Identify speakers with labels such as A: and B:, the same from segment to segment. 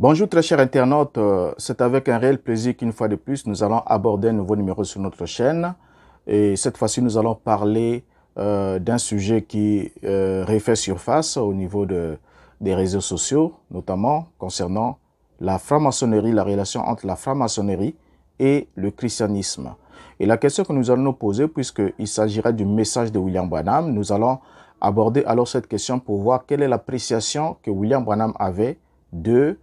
A: Bonjour très chers internautes, c'est avec un réel plaisir qu'une fois de plus nous allons aborder un nouveau numéro sur notre chaîne et cette fois-ci nous allons parler d'un sujet qui refait surface au niveau des réseaux sociaux, notamment concernant la franc-maçonnerie, la relation entre la franc-maçonnerie et le christianisme. Et la question que nous allons nous poser, puisqu'il s'agira du message de William Branham, nous allons aborder alors cette question pour voir quelle est l'appréciation que William Branham avait de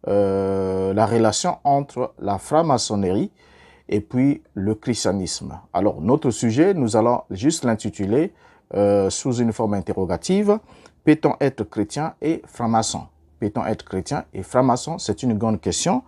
A: la relation entre la franc-maçonnerie et puis le christianisme. Alors, notre sujet, nous allons juste l'intituler sous une forme interrogative. Peut-on être chrétien et franc-maçon? Peut-on être chrétien et franc-maçon? C'est une grande question.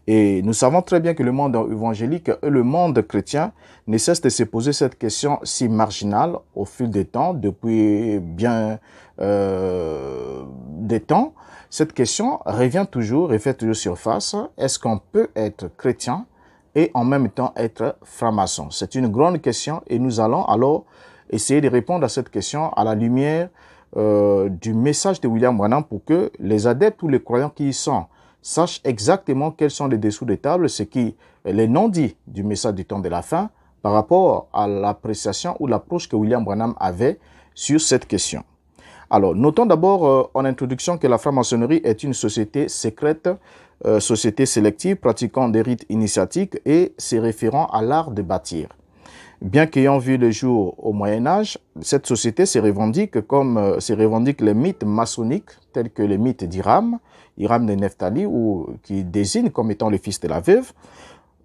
A: Et nous savons très bien que le monde évangélique et le monde chrétien ne cessent de se poser cette question si marginale au fil des temps, depuis bien des temps. Cette question revient toujours et fait toujours surface. Est-ce qu'on peut être chrétien et en même temps être franc-maçon? C'est une grande question et nous allons alors essayer de répondre à cette question à la lumière du message de William Branham pour que les adeptes ou les croyants qui y sont sachent exactement quels sont les dessous des tables, ce qui est les non-dits du message du temps de la fin par rapport à l'appréciation ou l'approche que William Branham avait sur cette question. Alors, notons d'abord en introduction que la franc-maçonnerie est une société secrète, société sélective, pratiquant des rites initiatiques et se référant à l'art de bâtir. Bien qu'ayant vu le jour au Moyen-Âge, cette société se revendique les mythes maçonniques tels que les mythes d'Hiram, Hiram de Nephtali, ou qui désigne comme étant le fils de la veuve,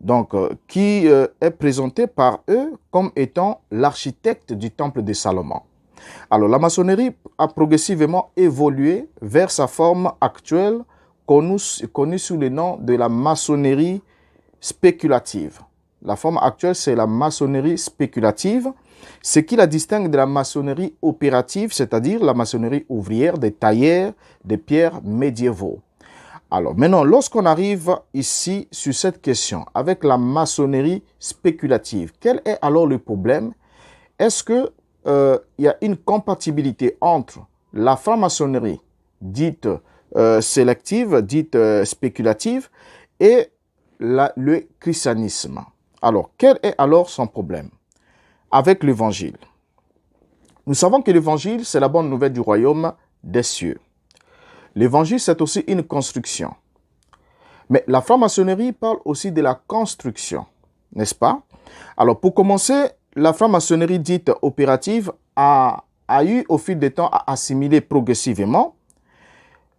A: donc qui est présenté par eux comme étant l'architecte du temple de Salomon. Alors, la maçonnerie a progressivement évolué vers sa forme actuelle, connue sous le nom de la maçonnerie spéculative. La forme actuelle, c'est la maçonnerie spéculative, ce qui la distingue de la maçonnerie opérative, c'est-à-dire la maçonnerie ouvrière des tailleurs de pierres médiévaux. Alors, maintenant, lorsqu'on arrive ici sur cette question, avec la maçonnerie spéculative, quel est alors le problème? Est-ce que il y a une compatibilité entre la franc-maçonnerie dite sélective, dite spéculative, et le christianisme? Alors, quel est alors son problème avec l'évangile? Nous savons que l'évangile, c'est la bonne nouvelle du royaume des cieux. L'évangile, c'est aussi une construction. Mais la franc-maçonnerie parle aussi de la construction, n'est-ce pas? Alors, pour commencer, la franc-maçonnerie dite opérative a eu au fil des temps à assimiler progressivement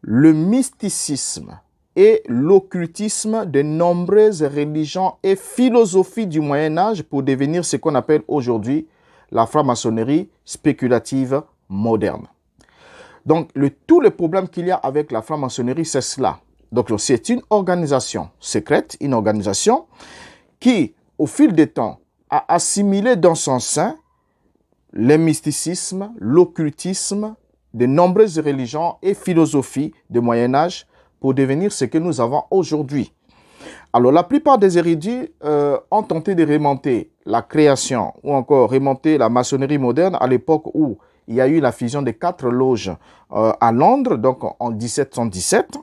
A: le mysticisme et l'occultisme de nombreuses religions et philosophies du Moyen-Âge pour devenir ce qu'on appelle aujourd'hui la franc-maçonnerie spéculative moderne. Donc, tout le problème qu'il y a avec la franc-maçonnerie, c'est cela. Donc, c'est une organisation secrète, une organisation qui, au fil des temps, a assimilé dans son sein le mysticisme, l'occultisme de nombreuses religions et philosophies du Moyen-Âge pour devenir ce que nous avons aujourd'hui. Alors, la plupart des érudits ont tenté de remonter la création ou encore remonter la maçonnerie moderne à l'époque où il y a eu la fusion des 4 loges à Londres, donc en 1717,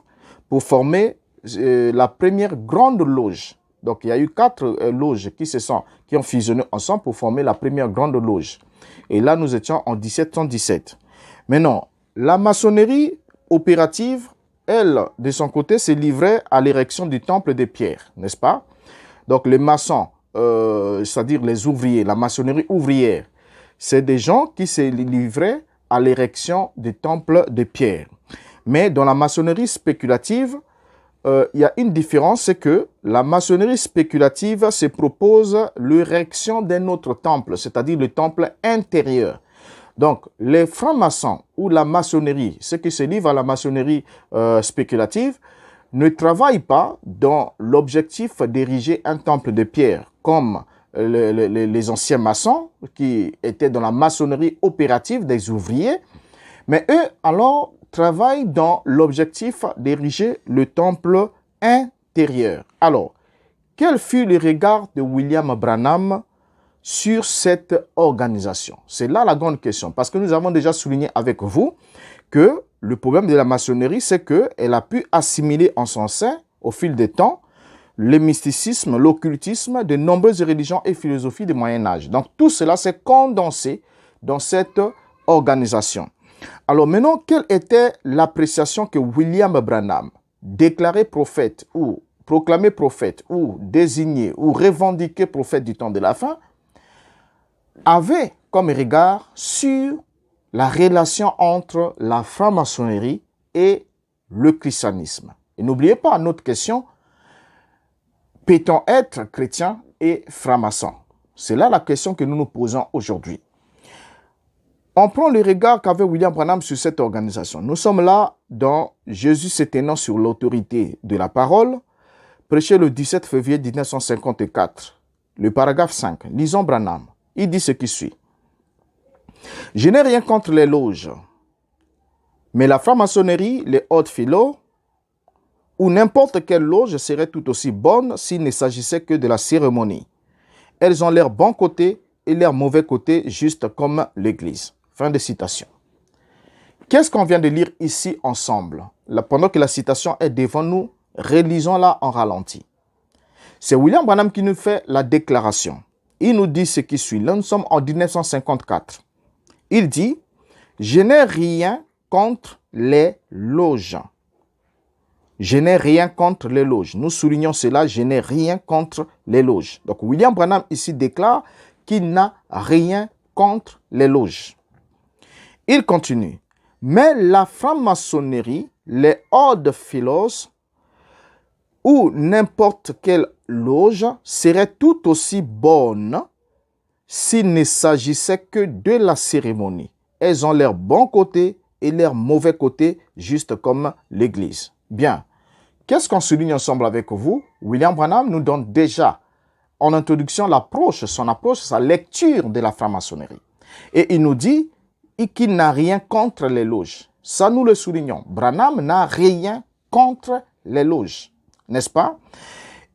A: pour former la première grande loge. Donc, il y a eu 4 loges qui ont fusionné ensemble pour former la première grande loge. Et là, nous étions en 1717. Maintenant, la maçonnerie opérative, elle, de son côté, s'est livrée à l'érection du temple des pierres, n'est-ce pas? Donc, les maçons, c'est-à-dire les ouvriers, la maçonnerie ouvrière, c'est des gens qui se livraient à l'érection du temple des pierres. Mais dans la maçonnerie spéculative, il y a une différence, c'est que la maçonnerie spéculative se propose l'érection d'un autre temple, c'est-à-dire le temple intérieur. Donc, les francs-maçons ou la maçonnerie, ceux qui se livrent à la maçonnerie spéculative, ne travaillent pas dans l'objectif d'ériger un temple de pierre, comme les anciens maçons qui étaient dans la maçonnerie opérative des ouvriers, mais eux, alors, travaillent dans l'objectif d'ériger le temple intérieur. Alors, quel fut le regard de William Branham sur cette organisation? C'est là la grande question, parce que nous avons déjà souligné avec vous que le problème de la maçonnerie, c'est qu'elle a pu assimiler en son sein, au fil des temps, le mysticisme, l'occultisme, de nombreuses religions et philosophies du Moyen-Âge. Donc tout cela s'est condensé dans cette organisation. Alors maintenant, quelle était l'appréciation que William Branham, déclaré prophète ou proclamé prophète ou désigné ou revendiqué prophète du temps de la fin, avait comme regard sur la relation entre la franc-maçonnerie et le christianisme? Et n'oubliez pas notre question, peut-on être chrétien et franc-maçon? C'est là la question que nous nous posons aujourd'hui. On prend le regard qu'avait William Branham sur cette organisation. Nous sommes là dans Jésus s'éteignant sur l'autorité de la parole, prêché le 17 février 1954, le paragraphe 5. Lisons Branham. Il dit ce qui suit. « Je n'ai rien contre les loges, mais la franc-maçonnerie, les hautes philo, ou n'importe quelle loge serait tout aussi bonne s'il ne s'agissait que de la cérémonie. Elles ont leur bon côté et leur mauvais côté, juste comme l'Église. » Fin de citation. Qu'est-ce qu'on vient de lire ici ensemble? Pendant que la citation est devant nous, relisons-la en ralenti. C'est William Branham qui nous fait la déclaration. Il nous dit ce qui suit. Là, nous sommes en 1954. Il dit « Je n'ai rien contre les loges. » Je n'ai rien contre les loges. Nous soulignons cela, je n'ai rien contre les loges. Donc, William Branham ici déclare qu'il n'a rien contre les loges. Il continue. Mais la franc-maçonnerie, les Odd Fellows ou n'importe quelle loge serait tout aussi bonne s'il ne s'agissait que de la cérémonie. Elles ont leur bon côté et leur mauvais côté, juste comme l'Église. Bien. Qu'est-ce qu'on souligne ensemble avec vous? William Branham nous donne déjà en introduction son approche, sa lecture de la franc-maçonnerie. Et il nous dit qu'il n'a rien contre les loges. Ça, nous le soulignons. Branham n'a rien contre les loges, n'est-ce pas?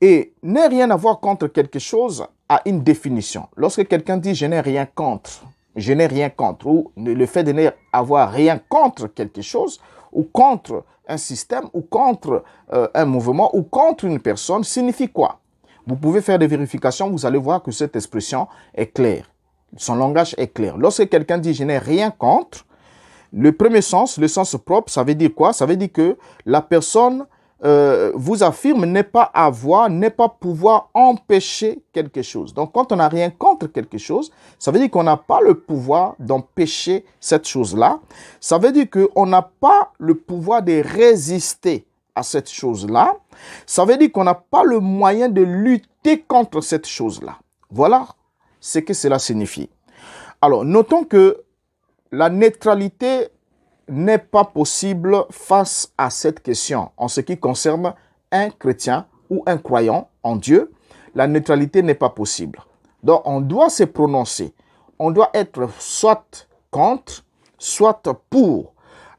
A: Et n'a rien à voir contre quelque chose a une définition. Lorsque quelqu'un dit « je n'ai rien contre », ou le fait de n'avoir rien contre quelque chose, ou contre un système, ou contre un mouvement, ou contre une personne, signifie quoi? Vous pouvez faire des vérifications, vous allez voir que cette expression est claire. Son langage est clair. Lorsque quelqu'un dit « je n'ai rien contre », le premier sens, le sens propre, ça veut dire quoi? Ça veut dire que la personne vous affirme ne pas avoir, ne pas pouvoir empêcher quelque chose. Donc, quand on n'a rien contre quelque chose, ça veut dire qu'on n'a pas le pouvoir d'empêcher cette chose-là. Ça veut dire qu'on n'a pas le pouvoir de résister à cette chose-là. Ça veut dire qu'on n'a pas le moyen de lutter contre cette chose-là. Voilà ce que cela signifie. Alors, notons que la neutralité n'est pas possible face à cette question. En ce qui concerne un chrétien ou un croyant en Dieu, la neutralité n'est pas possible. Donc, on doit se prononcer. On doit être soit contre, soit pour.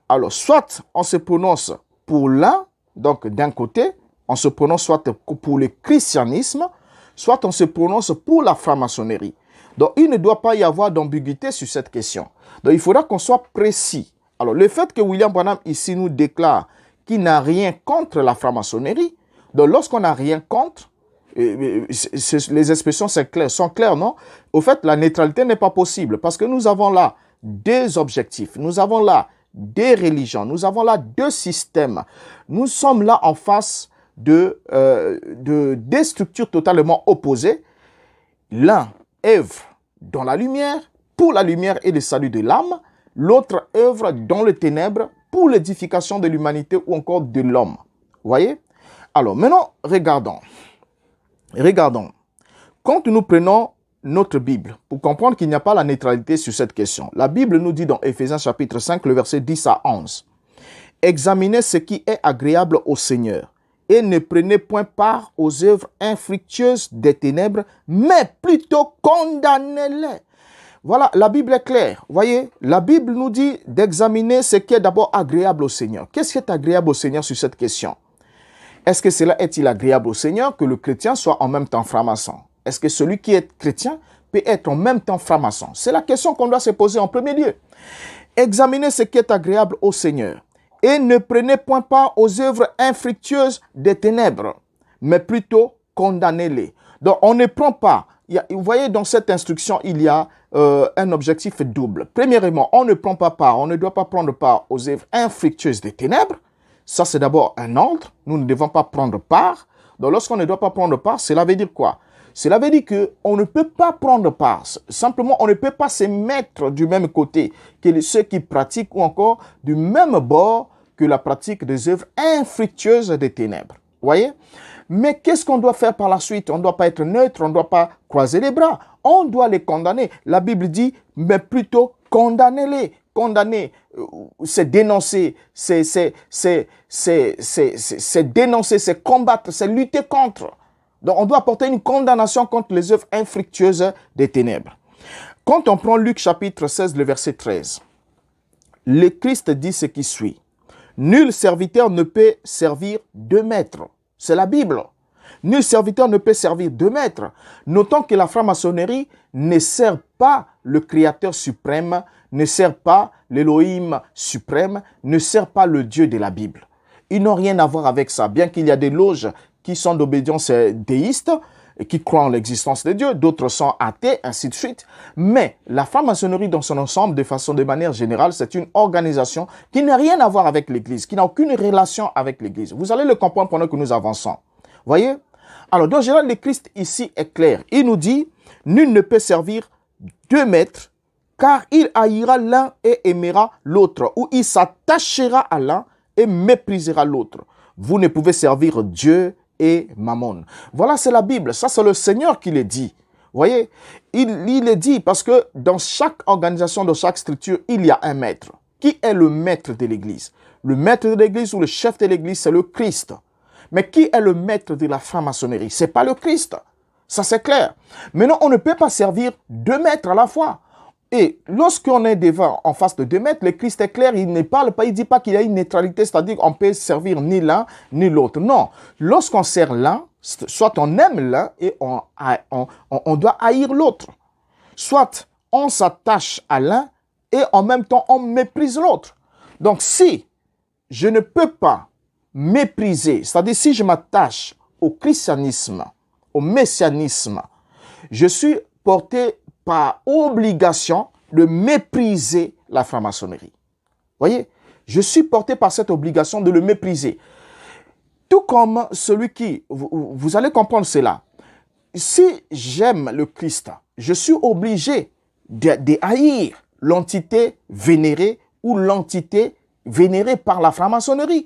A: Alors, soit on se prononce pour l'un, donc d'un côté, on se prononce soit pour le christianisme, soit on se prononce pour la franc-maçonnerie. Donc, il ne doit pas y avoir d'ambiguïté sur cette question. Donc, il faudra qu'on soit précis. Alors, le fait que William Branham ici nous déclare qu'il n'a rien contre la franc-maçonnerie, donc lorsqu'on n'a rien contre, les expressions sont claires, non? Au fait, la neutralité n'est pas possible parce que nous avons là des objectifs, nous avons là des religions, nous avons là deux systèmes. Nous sommes là en face de deux structures totalement opposées. L'un œuvre dans la lumière, pour la lumière et le salut de l'âme. L'autre œuvre dans les ténèbres pour l'édification de l'humanité ou encore de l'homme. Vous voyez? Alors, maintenant, regardons. Quand nous prenons notre Bible, pour comprendre qu'il n'y a pas la neutralité sur cette question, la Bible nous dit dans Éphésiens chapitre 5, le verset 10 à 11, « Examinez ce qui est agréable au Seigneur, et ne prenez point part aux œuvres infructueuses des ténèbres, mais plutôt condamnez-les. » Voilà, la Bible est claire. Vous voyez, la Bible nous dit d'examiner ce qui est d'abord agréable au Seigneur. Qu'est-ce qui est agréable au Seigneur sur cette question? Est-ce que cela est-il agréable au Seigneur que le chrétien soit en même temps franc-maçon? Est-ce que celui qui est chrétien peut être en même temps franc-maçon? C'est la question qu'on doit se poser en premier lieu. Examiner ce qui est agréable au Seigneur. Et ne prenez point part aux œuvres infructueuses des ténèbres, mais plutôt condamnez-les. Donc, on ne prend pas. Vous voyez, dans cette instruction, il y a un objectif double. Premièrement, on ne prend pas part, on ne doit pas prendre part aux œuvres infructueuses des ténèbres. Ça, c'est d'abord un ordre. Nous ne devons pas prendre part. Donc, lorsqu'on ne doit pas prendre part, cela veut dire quoi? Cela veut dire qu'on ne peut pas prendre part. Simplement, on ne peut pas se mettre du même côté que ceux qui pratiquent ou encore du même bord que la pratique des œuvres infructueuses des ténèbres. Voyez? Mais qu'est-ce qu'on doit faire par la suite? On ne doit pas être neutre, on ne doit pas croiser les bras. On doit les condamner. La Bible dit, mais plutôt condamnez-les. Condamner, c'est dénoncer, c'est dénoncer, c'est combattre, c'est lutter contre. Donc, on doit apporter une condamnation contre les œuvres infructueuses des ténèbres. Quand on prend Luc chapitre 16, le verset 13, le Christ dit ce qui suit. Nul serviteur ne peut servir deux maîtres. C'est la Bible. Nul serviteur ne peut servir deux maîtres. Notons que la franc-maçonnerie ne sert pas le Créateur suprême, ne sert pas l'Élohim suprême, ne sert pas le Dieu de la Bible. Ils n'ont rien à voir avec ça. Bien qu'il y a des loges qui sont d'obédience déiste, et qui croient en l'existence de Dieu, d'autres sont athées, ainsi de suite. Mais la franc-maçonnerie dans son ensemble, de manière générale, c'est une organisation qui n'a rien à voir avec l'Église, qui n'a aucune relation avec l'Église. Vous allez le comprendre pendant que nous avançons. Voyez? Alors, dans général, le Christ ici est clair. Il nous dit, nul ne peut servir deux maîtres, car il haïra l'un et aimera l'autre, ou il s'attachera à l'un et méprisera l'autre. Vous ne pouvez servir Dieu et Mammon. Voilà, c'est la Bible. Ça, c'est le Seigneur qui le dit. Vous voyez, il le dit parce que dans chaque organisation, dans chaque structure, il y a un maître. Qui est le maître de l'Église? Le maître de l'Église ou le chef de l'Église, c'est le Christ. Mais qui est le maître de la franc-maçonnerie? Ce n'est pas le Christ. Ça, c'est clair. Maintenant, on ne peut pas servir deux maîtres à la fois. Et lorsqu'on est devant, en face de deux maîtres, le Christ est clair, il ne parle pas, il ne dit pas qu'il y a une neutralité, c'est-à-dire qu'on peut servir ni l'un ni l'autre. Non, lorsqu'on sert l'un, soit on aime l'un et on doit haïr l'autre. Soit on s'attache à l'un et en même temps on méprise l'autre. Donc si je ne peux pas mépriser, c'est-à-dire si je m'attache au christianisme, au messianisme, je suis porté par obligation de mépriser la franc-maçonnerie. Voyez, je suis porté par cette obligation de le mépriser. Tout comme celui qui, vous allez comprendre cela, si j'aime le Christ, je suis obligé de haïr l'entité vénérée ou l'entité vénérée par la franc-maçonnerie.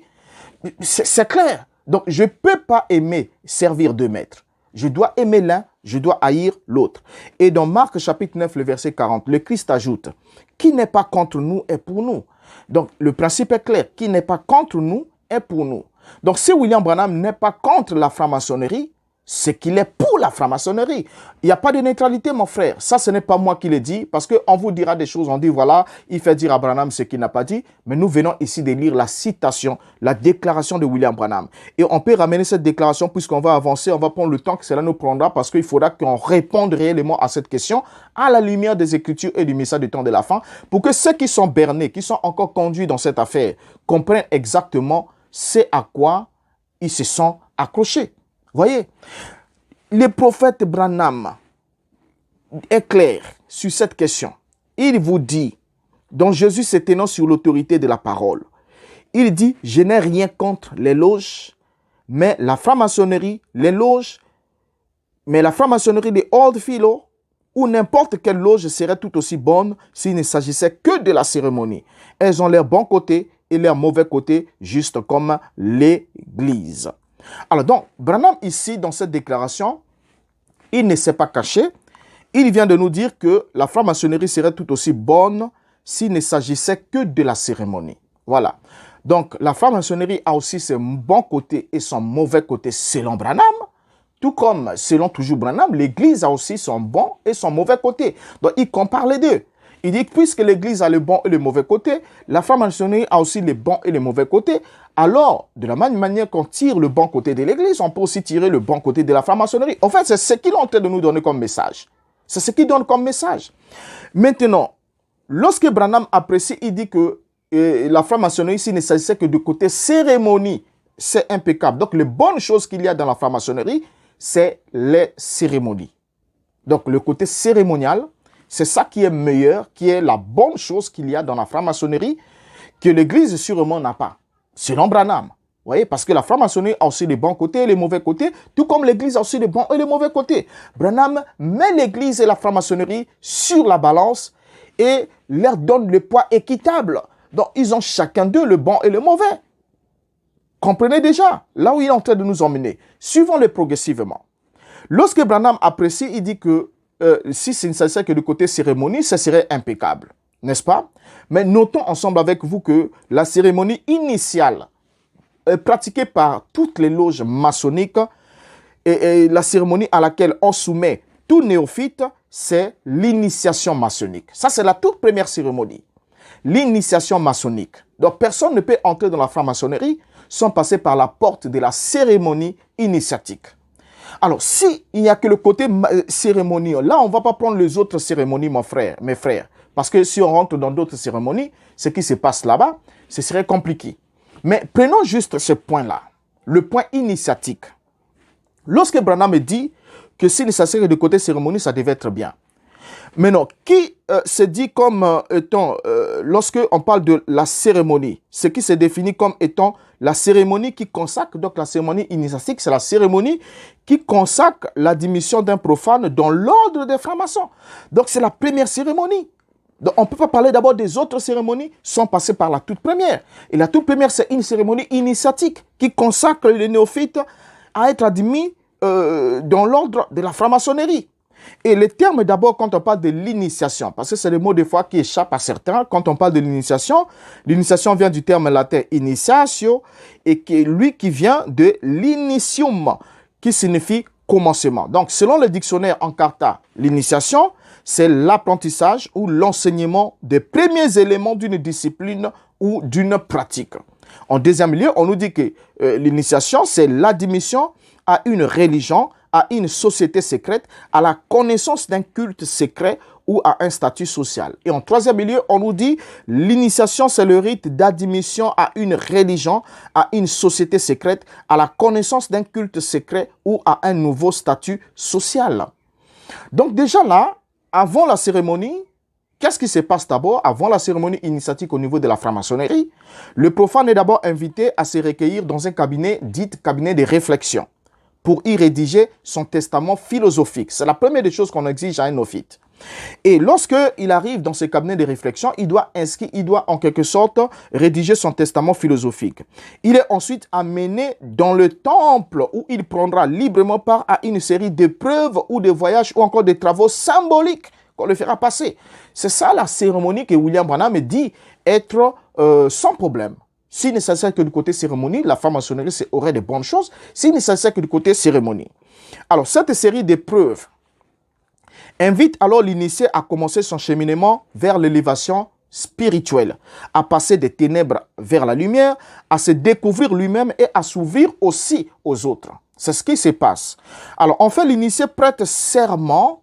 A: C'est clair. Donc, je ne peux pas aimer servir deux maîtres. Je dois aimer l'un, je dois haïr l'autre. Et dans Marc chapitre 9, le verset 40, le Christ ajoute, qui n'est pas contre nous est pour nous. Donc, le principe est clair, qui n'est pas contre nous est pour nous. Donc, si William Branham n'est pas contre la franc-maçonnerie, c'est qu'il est pour la franc-maçonnerie. Il n'y a pas de neutralité, mon frère. Ça, ce n'est pas moi qui le dis, parce qu'on vous dira des choses, on dit, voilà, il fait dire à Branham ce qu'il n'a pas dit, mais nous venons ici de lire la citation, la déclaration de William Branham. Et on peut ramener cette déclaration, puisqu'on va avancer, on va prendre le temps que cela nous prendra, parce qu'il faudra qu'on réponde réellement à cette question, à la lumière des Écritures et du message du temps de la fin, pour que ceux qui sont bernés, qui sont encore conduits dans cette affaire, comprennent exactement ce à quoi ils se sont accrochés. Voyez, le prophète Branham est clair sur cette question. Il vous dit, dont Jésus s'étendant sur l'autorité de la parole, il dit, je n'ai rien contre les loges, mais la franc-maçonnerie, les loges, mais la franc-maçonnerie des Old Philo, ou n'importe quelle loge serait tout aussi bonne s'il ne s'agissait que de la cérémonie. Elles ont leur bon côté et leur mauvais côté, juste comme l'Église. Alors donc, Branham ici, dans cette déclaration, il ne s'est pas caché. Il vient de nous dire que la franc-maçonnerie serait tout aussi bonne s'il ne s'agissait que de la cérémonie. Voilà. Donc, la franc-maçonnerie a aussi son bon côté et son mauvais côté selon Branham. Tout comme, selon toujours Branham, l'Église a aussi son bon et son mauvais côté. Donc, il compare les deux. Il dit que puisque l'Église a le bon et le mauvais côté, la franc-maçonnerie a aussi les bons et les mauvais côtés. Alors, de la même manière qu'on tire le bon côté de l'Église, on peut aussi tirer le bon côté de la franc-maçonnerie. En fait, c'est ce qu'il est en train de nous donner comme message. C'est ce qu'il donne comme message. Maintenant, lorsque Branham apprécie, il dit que la franc-maçonnerie, s'il ne s'agissait que du côté cérémonie, c'est impeccable. Donc, les bonnes choses qu'il y a dans la franc-maçonnerie, c'est les cérémonies. Donc, le côté cérémonial, c'est ça qui est meilleur, qui est la bonne chose qu'il y a dans la franc-maçonnerie, que l'Église sûrement n'a pas. Selon Branham. Vous voyez, parce que la franc-maçonnerie a aussi les bons côtés et les mauvais côtés, tout comme l'Église a aussi les bons et les mauvais côtés. Branham met l'Église et la franc-maçonnerie sur la balance et leur donne le poids équitable. Donc, ils ont chacun d'eux le bon et le mauvais. Comprenez déjà là où il est en train de nous emmener. Suivons-le progressivement. Lorsque Branham apprécie, il dit que si ce ne s'agissait que du côté cérémonie, ça serait impeccable. N'est-ce pas? Mais notons ensemble avec vous que la cérémonie initiale pratiquée par toutes les loges maçonniques et la cérémonie à laquelle on soumet tout néophyte, c'est l'initiation maçonnique. Ça, c'est la toute première cérémonie. L'initiation maçonnique. Donc, personne ne peut entrer dans la franc-maçonnerie sans passer par la porte de la cérémonie initiatique. Alors, s'il n'y a que le côté cérémonie, là, on ne va pas prendre les autres cérémonies, mes frères. Parce que si on rentre dans d'autres cérémonies, ce qui se passe là-bas, ce serait compliqué. Mais prenons juste ce point-là, le point initiatique. Lorsque Branham dit que s'il s'agissait de côté cérémonie, ça devait être bien. Maintenant, qui se dit comme étant, lorsque on parle de la cérémonie, ce qui se définit comme étant la cérémonie qui consacre, donc la cérémonie initiatique, c'est la cérémonie qui consacre la démission d'un profane dans l'ordre des francs-maçons. Donc, c'est la première cérémonie. Donc, on ne peut pas parler d'abord des autres cérémonies sans passer par la toute première. Et la toute première, c'est une cérémonie initiatique qui consacre les néophytes à être admis dans l'ordre de la franc-maçonnerie. Et les termes d'abord quand on parle de l'initiation, parce que c'est le mot des fois qui échappe à certains, quand on parle de l'initiation vient du terme latin initiatio et lui qui vient de l'initium, qui signifie commencement. Donc selon le dictionnaire Encarta, l'initiation, c'est l'apprentissage ou l'enseignement des premiers éléments d'une discipline ou d'une pratique. En deuxième lieu, on nous dit que l'initiation, c'est l'admission à une religion, à une société secrète, à la connaissance d'un culte secret ou à un statut social. Et en troisième lieu, on nous dit l'initiation, c'est le rite d'admission à une religion, à une société secrète, à la connaissance d'un culte secret ou à un nouveau statut social. Donc déjà là, avant la cérémonie, qu'est-ce qui se passe d'abord avant la cérémonie initiatique au niveau de la franc-maçonnerie? Le profane est d'abord invité à se recueillir dans un cabinet dit cabinet de réflexion pour y rédiger son testament philosophique. C'est la première des choses qu'on exige à un néophyte. Et lorsqu'il arrive dans ce cabinet de réflexion, il doit en quelque sorte rédiger son testament philosophique. Il est ensuite amené dans le temple où il prendra librement part à une série d'épreuves ou de voyages ou encore de travaux symboliques qu'on le fera passer. C'est ça la cérémonie que William Branham dit être sans problème. S'il ne s'agissait que du côté cérémonie, la franc-maçonnerie aurait de bonnes choses. S'il ne s'agissait que du côté cérémonie. Alors, cette série d'épreuves invite alors l'initié à commencer son cheminement vers l'élévation spirituelle, à passer des ténèbres vers la lumière, à se découvrir lui-même et à s'ouvrir aussi aux autres. C'est ce qui se passe. Alors, en fait, l'initié prête serment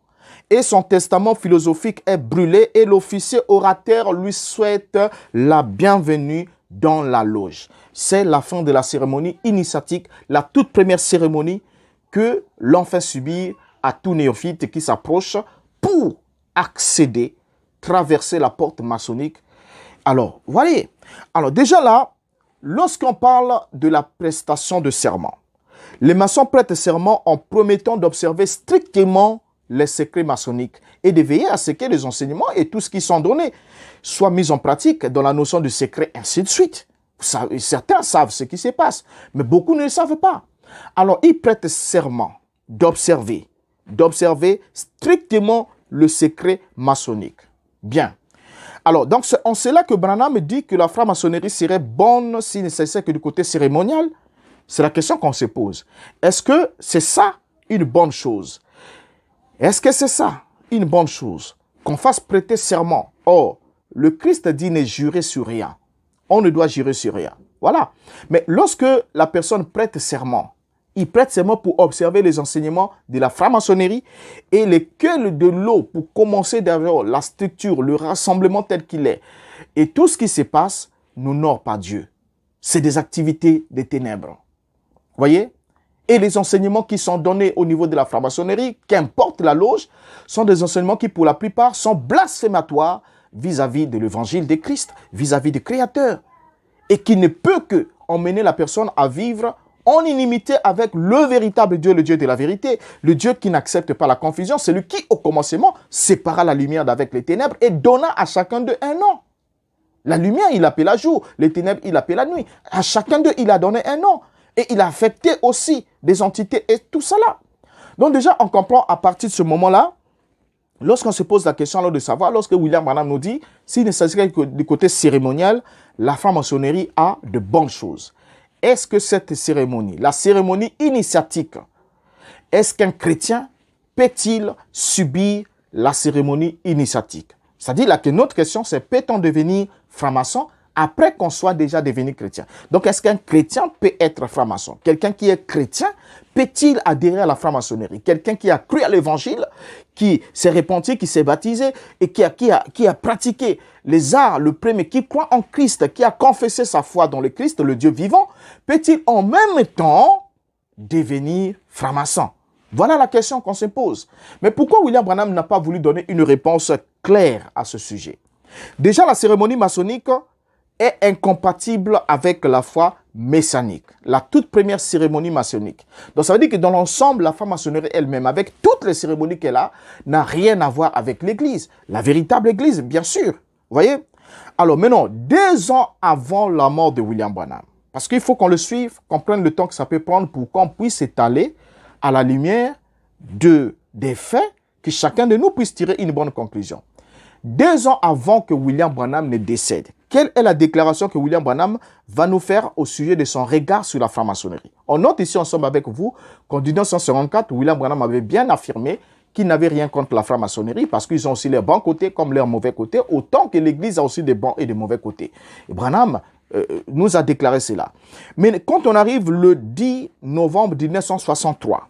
A: et son testament philosophique est brûlé et l'officier orateur lui souhaite la bienvenue dans la loge. C'est la fin de la cérémonie initiatique, la toute première cérémonie que l'on fait subir à tout néophyte qui s'approche pour accéder, traverser la porte maçonnique. Alors, voyez, alors déjà là, lorsqu'on parle de la prestation de serment, les maçons prêtent serment en promettant d'observer strictement les secrets maçonniques et de veiller à ce que les enseignements et tout ce qui sont donnés soient mis en pratique dans la notion de secret, ainsi de suite. Certains savent ce qui se passe, mais beaucoup ne le savent pas. Alors, ils prêtent serment d'observer strictement le secret maçonnique. Bien. Alors, donc, c'est en cela que Branham dit que la franc-maçonnerie serait bonne s'il ne s'agissait que du côté cérémonial. C'est la question qu'on se pose. Est-ce que c'est ça une bonne chose? Est-ce que c'est ça une bonne chose? Qu'on fasse prêter serment. Or, le Christ dit ne jurez sur rien. On ne doit jurer sur rien. Voilà. Mais lorsque la personne prête serment, il prête serment pour observer les enseignements de la franc-maçonnerie et les queues de l'eau pour commencer d'avoir la structure, le rassemblement tel qu'il est. Et tout ce qui se passe, n'honorent pas Dieu. C'est des activités des ténèbres. Voyez? Et les enseignements qui sont donnés au niveau de la franc-maçonnerie, qu'importe la loge, sont des enseignements qui, pour la plupart, sont blasphématoires vis-à-vis de l'évangile de Christ, vis-à-vis du Créateur, et qui ne peut que emmener la personne à vivre en inimité avec le véritable Dieu, le Dieu de la vérité, le Dieu qui n'accepte pas la confusion, celui qui, au commencement, sépara la lumière d'avec les ténèbres et donna à chacun d'eux un nom. La lumière, il appela jour, les ténèbres, il appela nuit. À chacun d'eux, il a donné un nom. Et il a affecté aussi des entités et tout ça là. Donc déjà, on comprend à partir de ce moment-là, lorsqu'on se pose la question alors de savoir, lorsque William Branham nous dit, s'il ne s'agit que du côté cérémonial, la franc-maçonnerie a de bonnes choses. Est-ce que cette cérémonie, la cérémonie initiatique, est-ce qu'un chrétien peut-il subir la cérémonie initiatique? C'est-à-dire là que notre question, c'est peut-on devenir franc-maçon après qu'on soit déjà devenu chrétien? Donc, est-ce qu'un chrétien peut être franc-maçon? Quelqu'un qui est chrétien, peut-il adhérer à la franc-maçonnerie? Quelqu'un qui a cru à l'évangile, qui s'est repenti, qui s'est baptisé et qui a pratiqué les arts, le premier, qui croit en Christ, qui a confessé sa foi dans le Christ, le Dieu vivant, peut-il en même temps devenir franc-maçon? Voilà la question qu'on se pose. Mais pourquoi William Branham n'a pas voulu donner une réponse claire à ce sujet? Déjà, la cérémonie maçonnique est incompatible avec la foi messianique, la toute première cérémonie maçonnique. Donc ça veut dire que dans l'ensemble, la franc-maçonnerie elle-même, avec toutes les cérémonies qu'elle a, n'a rien à voir avec l'Église. La véritable Église, bien sûr. Vous voyez? Alors maintenant, 2 ans avant la mort de William Branham, parce qu'il faut qu'on le suive, qu'on prenne le temps que ça peut prendre pour qu'on puisse s'étaler à la lumière des faits, que chacun de nous puisse tirer une bonne conclusion. 2 ans avant que William Branham ne décède, quelle est la déclaration que William Branham va nous faire au sujet de son regard sur la franc-maçonnerie? On note ici ensemble avec vous qu'en 1954, William Branham avait bien affirmé qu'il n'avait rien contre la franc-maçonnerie parce qu'ils ont aussi leurs bons côtés comme leurs mauvais côtés, autant que l'Église a aussi des bons et des mauvais côtés. Et Branham nous a déclaré cela. Mais quand on arrive le 10 novembre 1963,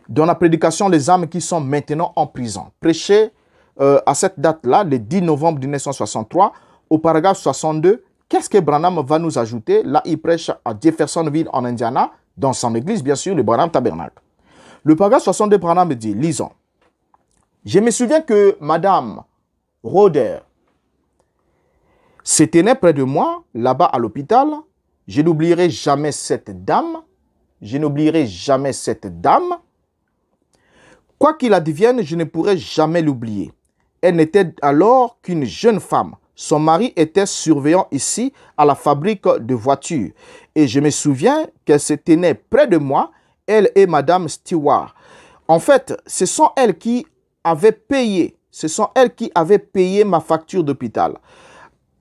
A: dans la prédication Les âmes qui sont maintenant en prison, prêché à cette date-là, le 10 novembre 1963, au paragraphe 62, qu'est-ce que Branham va nous ajouter? Là, il prêche à Jeffersonville en Indiana, dans son église, bien sûr, le Branham Tabernacle. Le paragraphe 62, Branham dit, lisons. Je me souviens que Madame Roder se tenait près de moi, là-bas à l'hôpital. Je n'oublierai jamais cette dame. Je n'oublierai jamais cette dame. Quoi qu'il advienne, je ne pourrai jamais l'oublier. Elle n'était alors qu'une jeune femme. Son mari était surveillant ici à la fabrique de voitures. Et je me souviens qu'elle se tenait près de moi, elle et Madame Stewart. En fait, ce sont elles qui avaient payé. Ce sont elles qui avaient payé ma facture d'hôpital.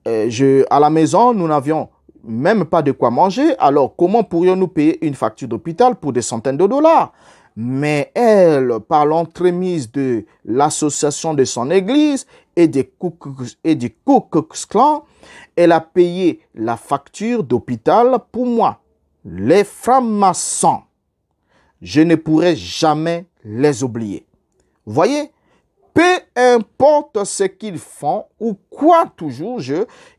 A: À la maison, nous n'avions même pas de quoi manger. Alors, comment pourrions-nous payer une facture d'hôpital pour des centaines de dollars? Mais elle, par l'entremise de l'association de son église et du Ku Klux Klan, elle a payé la facture d'hôpital pour moi. Les francs-maçons, je ne pourrai jamais les oublier. Voyez, peu importe ce qu'ils font ou quoi toujours,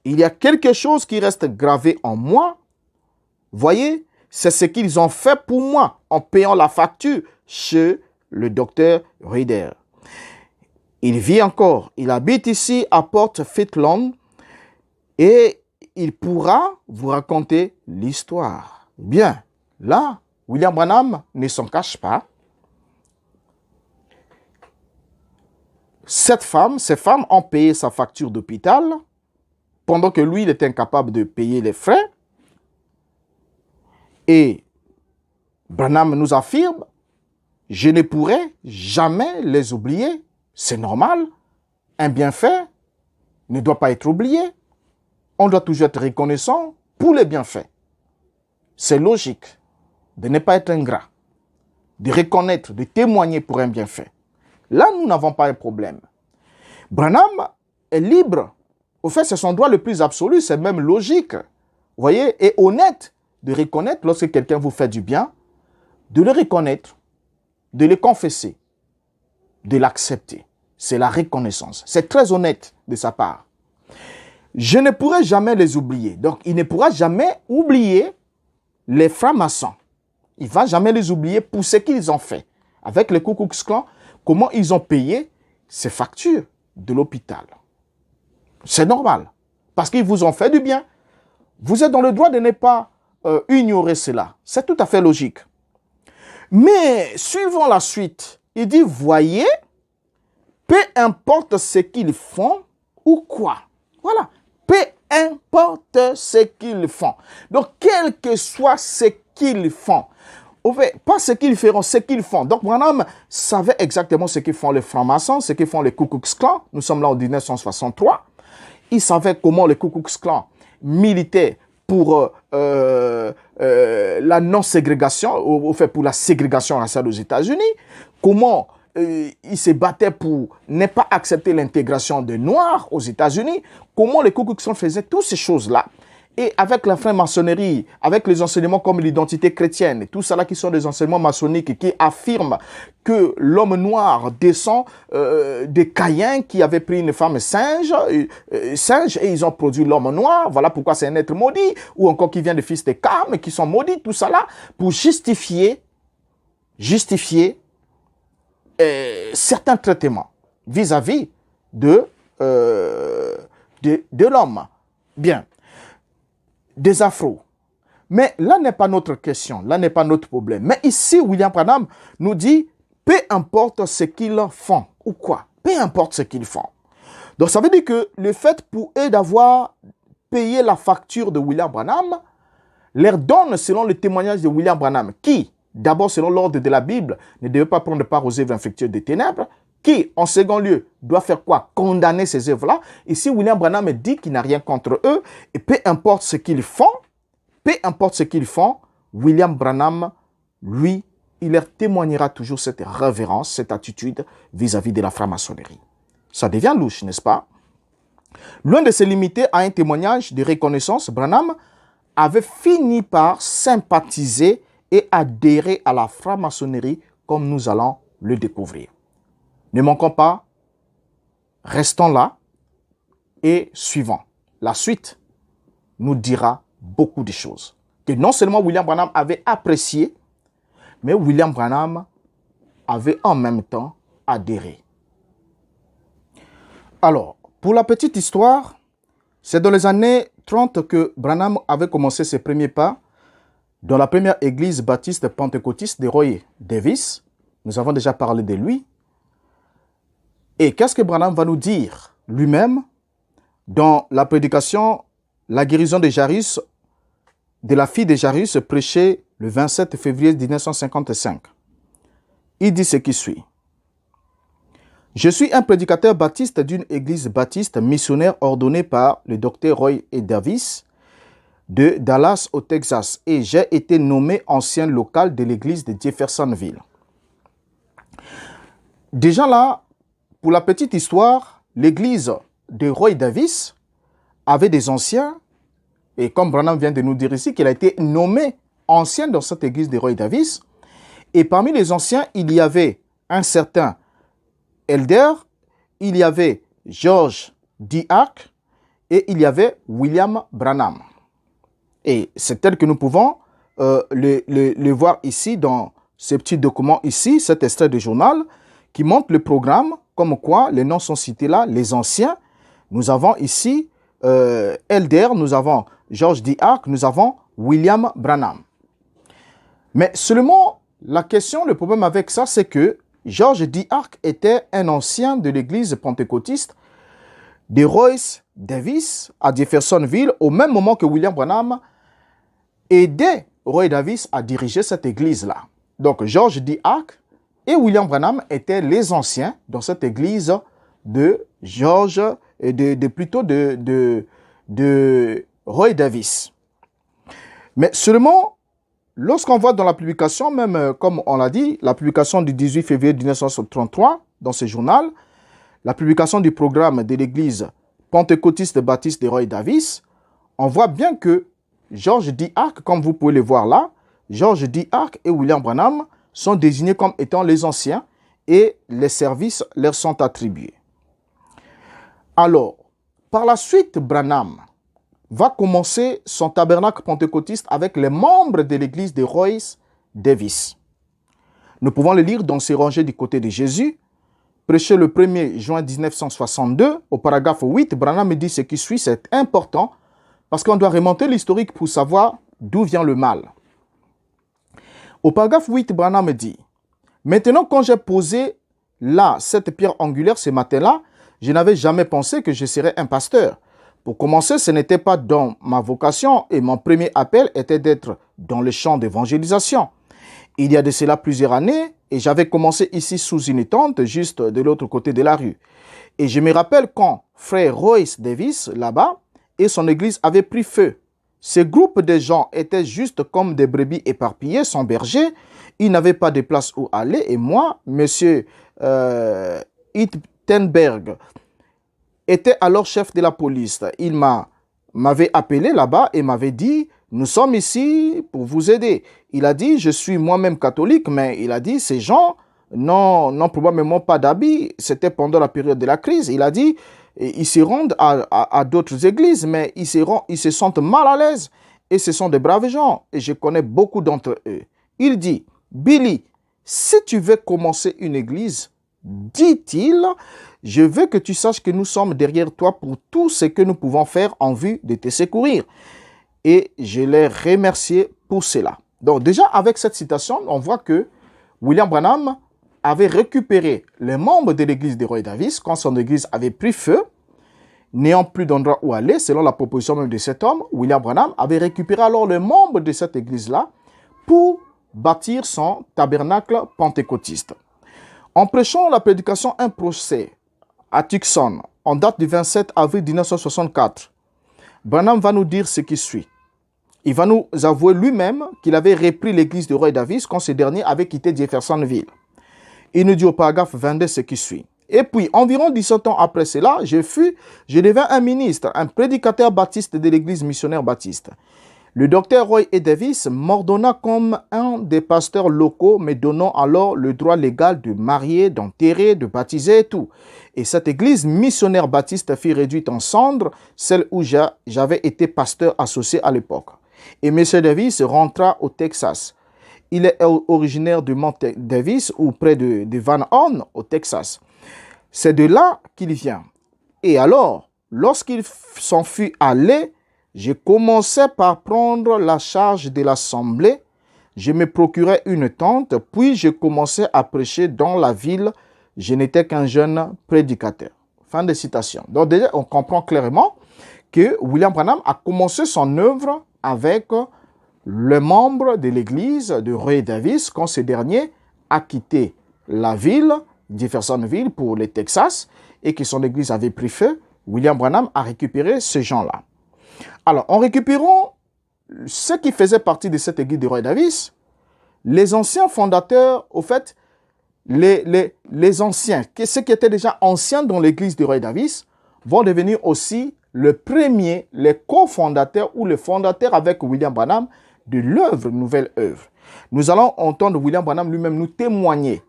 A: il y a quelque chose qui reste gravé en moi. Voyez, c'est ce qu'ils ont fait pour moi en payant la facture chez le docteur Reader. Il vit encore. Il habite ici à Port Fitland et il pourra vous raconter l'histoire. Bien, là, William Branham ne s'en cache pas. Ces femmes ont payé sa facture d'hôpital pendant que lui, il était incapable de payer les frais. Et Branham nous affirme, je ne pourrai jamais les oublier. C'est normal. Un bienfait ne doit pas être oublié. On doit toujours être reconnaissant pour les bienfaits. C'est logique de ne pas être ingrat, de reconnaître, de témoigner pour un bienfait. Là, nous n'avons pas un problème. Branham est libre. Au fait, c'est son droit le plus absolu, c'est même logique. Vous voyez, et honnête de reconnaître lorsque quelqu'un vous fait du bien, de le reconnaître, de le confesser, de l'accepter. C'est la reconnaissance. C'est très honnête de sa part. Je ne pourrai jamais les oublier. Donc, il ne pourra jamais oublier les francs-maçons. Il ne va jamais les oublier pour ce qu'ils ont fait. Avec le Ku Klux Klan, comment ils ont payé ces factures de l'hôpital. C'est normal. Parce qu'ils vous ont fait du bien. Vous êtes dans le droit de ne pas ignorer cela. C'est tout à fait logique. Mais, suivant la suite, il dit, voyez, peu importe ce qu'ils font ou quoi. Voilà. Peu importe ce qu'ils font. Donc, quel que soit ce qu'ils font. Au fait, pas ce qu'ils feront, ce qu'ils font. Donc, Branham savait exactement ce qu'ils font les francs-maçons, ce qu'ils font les Ku Klux Klan. Nous sommes là en 1963. Il savait comment les Ku Klux Klan militaient pour la non-ségrégation, au fait pour la ségrégation raciale aux États-Unis. Comment ils se battaient pour ne pas accepter l'intégration des Noirs aux États-Unis. Comment les Ku Klux Klan faisaient toutes ces choses-là. Et avec la franc-maçonnerie, avec les enseignements comme l'identité chrétienne, tout cela qui sont des enseignements maçonniques qui affirment que l'homme noir descend des Caïens qui avaient pris une femme singe et ils ont produit l'homme noir. Voilà pourquoi c'est un être maudit. Ou encore qui vient des fils de Cam qui sont maudits. Tout cela pour justifier certains traitements vis-à-vis de l'homme. Bien. Des afros. Mais là n'est pas notre question, là n'est pas notre problème. Mais ici, William Branham nous dit, peu importe ce qu'ils font, ou quoi, peu importe ce qu'ils font. Donc ça veut dire que le fait pour eux d'avoir payé la facture de William Branham, leur donne selon le témoignage de William Branham, qui, d'abord selon l'ordre de la Bible, ne devait pas prendre part aux œuvres infectieuses des ténèbres, qui, en second lieu, doit faire quoi? Condamner ces œuvres-là. Ici, William Branham dit qu'il n'a rien contre eux. Et peu importe ce qu'ils font, William Branham, lui, il leur témoignera toujours cette révérence, cette attitude vis-à-vis de la franc-maçonnerie. Ça devient louche, n'est-ce pas? Loin de se limiter à un témoignage de reconnaissance, Branham avait fini par sympathiser et adhérer à la franc-maçonnerie comme nous allons le découvrir. Ne manquons pas, restons là et suivons. La suite nous dira beaucoup de choses. Que non seulement William Branham avait apprécié, mais William Branham avait en même temps adhéré. Alors, pour la petite histoire, c'est dans les années 30 que Branham avait commencé ses premiers pas dans la première église baptiste pentecôtiste de Roy Davis. Nous avons déjà parlé de lui. Et qu'est-ce que Branham va nous dire lui-même dans la prédication « La guérison de Jairus » de la fille de Jairus prêchée le 27 février 1955. Il dit ce qui suit. « Je suis un prédicateur baptiste d'une église baptiste missionnaire ordonnée par le docteur Roy E. Davis de Dallas au Texas et j'ai été nommé ancien local de l'église de Jeffersonville. » Déjà là, pour la petite histoire, l'église de Roy Davis avait des anciens, et comme Branham vient de nous dire ici, qu'il a été nommé ancien dans cette église de Roy Davis, et parmi les anciens, il y avait un certain Elder, il y avait George D. Ark, et il y avait William Branham. Et c'est tel que nous pouvons le voir ici dans ce petit document ici, cet extrait de journal, qui montre le programme, comme quoi les noms sont cités là, les anciens. Nous avons ici Elder, nous avons George D. Ark, nous avons William Branham. Mais seulement, la question, le problème avec ça, c'est que George D. Ark était un ancien de l'église pentecôtiste de Royce Davis à Jeffersonville, au même moment que William Branham aidait Roy Davis à diriger cette église-là. Donc, George D. Ark et William Branham étaient les anciens dans cette église de George, plutôt de Roy Davis. Mais seulement, lorsqu'on voit dans la publication, même comme on l'a dit, la publication du 18 février 1933, dans ce journal, la publication du programme de l'église pentecôtiste baptiste de Roy Davis, on voit bien que George D. Ark, comme vous pouvez le voir là, George D. Ark et William Branham sont désignés comme étant les anciens et les services leur sont attribués. Alors, par la suite, Branham va commencer son tabernacle pentecôtiste avec les membres de l'église de Royce Davis. Nous pouvons le lire dans ses rangées du côté de Jésus, prêché le 1er juin 1962, au paragraphe 8, Branham dit ce qui suit, c'est important, parce qu'on doit remonter l'historique pour savoir d'où vient le mal. Au paragraphe 8, Branham dit, « Maintenant, quand j'ai posé là cette pierre angulaire ce matin-là, je n'avais jamais pensé que je serais un pasteur. Pour commencer, ce n'était pas dans ma vocation et mon premier appel était d'être dans le champ d'évangélisation. Il y a de cela plusieurs années et j'avais commencé ici sous une tente juste de l'autre côté de la rue. Et je me rappelle quand frère Royce Davis, là-bas, et son église avaient pris feu. Ce groupe de gens étaient juste comme des brebis éparpillées, sans berger. Ils n'avaient pas de place où aller et moi, monsieur Hittenberg, était alors chef de la police. Il m'avait appelé là-bas et m'avait dit « Nous sommes ici pour vous aider ». Il a dit « Je suis moi-même catholique », mais il a dit « Ces gens n'ont probablement pas d'habits ». C'était pendant la période de la crise. Il a dit « Ils se rendent à d'autres églises, mais ils se sentent mal à l'aise. Et ce sont des braves gens. Et je connais beaucoup d'entre eux. » Il dit « Billy, si tu veux commencer une église, dit-il, je veux que tu saches que nous sommes derrière toi pour tout ce que nous pouvons faire en vue de te secourir. » Et je l'ai remercié pour cela. Donc déjà, avec cette citation, on voit que William Branham avait récupéré les membres de l'église de Roy Davis quand son église avait pris feu, n'ayant plus d'endroit où aller, selon la proposition même de cet homme. William Branham avait récupéré alors les membres de cette église-là pour bâtir son tabernacle pentecôtiste. En prêchant la prédication Un procès à Tucson, en date du 27 avril 1964, Branham va nous dire ce qui suit. Il va nous avouer lui-même qu'il avait repris l'église de Roy Davis quand ce dernier avait quitté Jeffersonville. Il nous dit au paragraphe 22 ce qui suit. Et puis, environ 17 ans après cela, je devins un ministre, un prédicateur baptiste de l'église missionnaire baptiste. Le docteur Roy E. Davis m'ordonna comme un des pasteurs locaux, me donnant alors le droit légal de marier, d'enterrer, de baptiser et tout. Et cette église missionnaire baptiste fut réduite en cendres, celle où j'avais été pasteur associé à l'époque. Et M. Davis rentra au Texas. Il est originaire de Mount Davis ou près de Van Horn au Texas. C'est de là qu'il vient. Et alors, lorsqu'il s'en fut allé, je commençais par prendre la charge de l'assemblée. Je me procurais une tente, puis je commençais à prêcher dans la ville. Je n'étais qu'un jeune prédicateur. Fin de citation. Donc déjà, on comprend clairement que William Branham a commencé son œuvre avec le membre de l'église de Roy Davis quand ce dernier a quitté la ville, Jeffersonville, pour le Texas, et que son église avait pris feu. William Branham a récupéré ces gens-là. Alors, en récupérant ceux qui faisaient partie de cette église de Roy Davis, les anciens fondateurs, au fait, les anciens, ceux qui étaient déjà anciens dans l'église de Roy Davis, vont devenir aussi les cofondateurs ou les fondateurs avec William Branham de l'œuvre, nouvelle œuvre. Nous allons entendre William Branham lui-même nous témoigner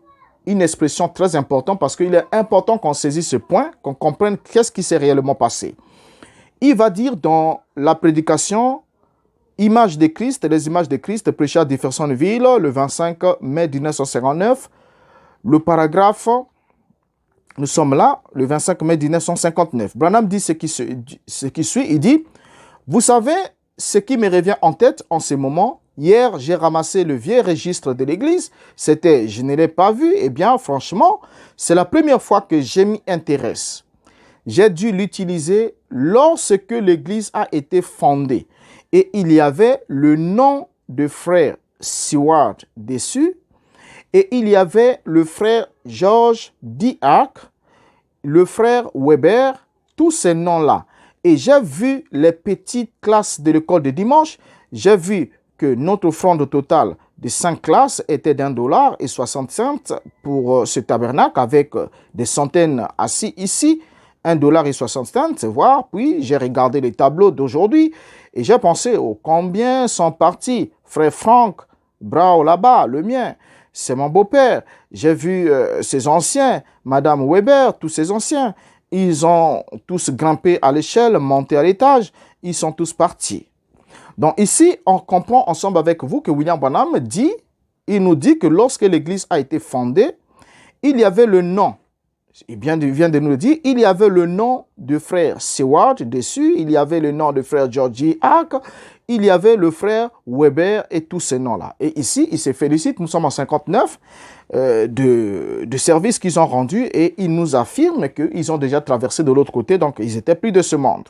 A: une expression très importante parce qu'il est important qu'on saisisse ce point, qu'on comprenne qu'est-ce qui s'est réellement passé. Il va dire dans la prédication Images de Christ, les images de Christ prêchées à Jeffersonville le 25 mai 1959, le paragraphe, nous sommes là, le 25 mai 1959. Branham dit ce qui suit, il dit « Vous savez ce qui me revient en tête en ce moment? Hier, j'ai ramassé le vieux registre de l'église. C'était, je ne l'ai pas vu. Eh bien, franchement, c'est la première fois que je m'y intéresse. J'ai dû l'utiliser lorsque l'église a été fondée. Et il y avait le nom de frère Seward dessus. Et il y avait le frère George Diak, le frère Weber, tous ces noms-là. Et j'ai vu les petites classes de l'école de dimanche. J'ai vu que notre offrande totale de 5 classes était $1,60 pour ce tabernacle avec des centaines assis ici. $1,60, voir. Puis j'ai regardé les tableaux d'aujourd'hui et j'ai pensé combien sont partis. Frère Frank Brau là-bas, le mien, c'est mon beau-père. J'ai vu ces anciens, Madame Weber, tous ces anciens. Ils ont tous grimpé à l'échelle, monté à l'étage. Ils sont tous partis. Donc ici, on comprend ensemble avec vous que William Branham dit, il nous dit que lorsque l'Église a été fondée, il y avait le nom, il vient de nous le dire, il y avait le nom de frère Seward dessus, il y avait le nom de frère Georgie Hack, il y avait le frère Weber et tous ces noms-là. Et ici, il se félicite, nous sommes en 59, de services qu'ils ont rendus et ils nous affirment qu'ils ont déjà traversé de l'autre côté, donc ils n'étaient plus de ce monde.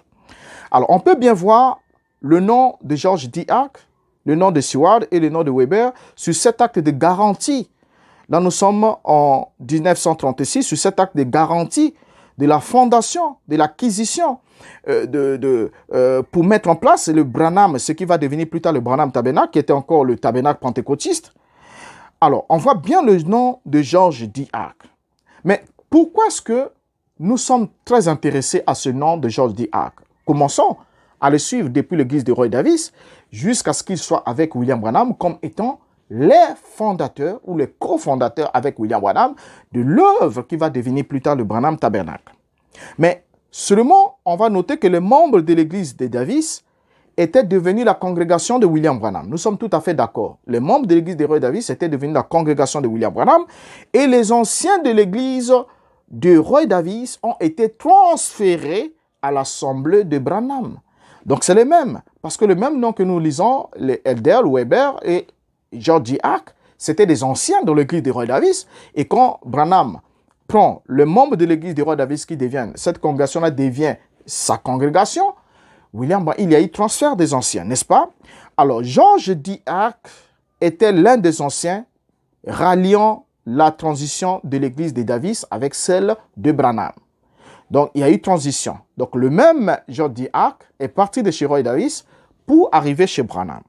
A: Alors, on peut bien voir le nom de George D. Hack, le nom de Seward et le nom de Weber sur cet acte de garantie. Là, nous sommes en 1936 sur cet acte de garantie de la fondation, de l'acquisition pour mettre en place le Branham, ce qui va devenir plus tard le Branham Tabernacle, qui était encore le tabernacle pentecôtiste. Alors, on voit bien le nom de George D. Hack. Mais pourquoi est-ce que nous sommes très intéressés à ce nom de George D. Hack? Commençons à le suivre depuis l'église de Roy Davis jusqu'à ce qu'il soit avec William Branham comme étant les fondateurs ou les cofondateurs avec William Branham de l'œuvre qui va devenir plus tard le Branham Tabernacle. Mais seulement, on va noter que les membres de l'église de Davis étaient devenus la congrégation de William Branham. Nous sommes tout à fait d'accord. Les membres de l'église de Roy Davis étaient devenus la congrégation de William Branham et les anciens de l'église de Roy Davis ont été transférés à l'assemblée de Branham. Donc c'est les mêmes, parce que le même nom que nous lisons, les Elders, Weber et George Hack, c'était des anciens de l'église de Roy Davis. Et quand Branham prend le membre de l'église de Roy Davis qui devient, cette congrégation-là devient sa congrégation, il y a eu transfert des anciens, n'est-ce pas? Alors, George D. Hack était l'un des anciens ralliant la transition de l'église de Davis avec celle de Branham. Donc, il y a eu transition. Donc, le même George D. Hack est parti de chez Roy Davis pour arriver chez Branham.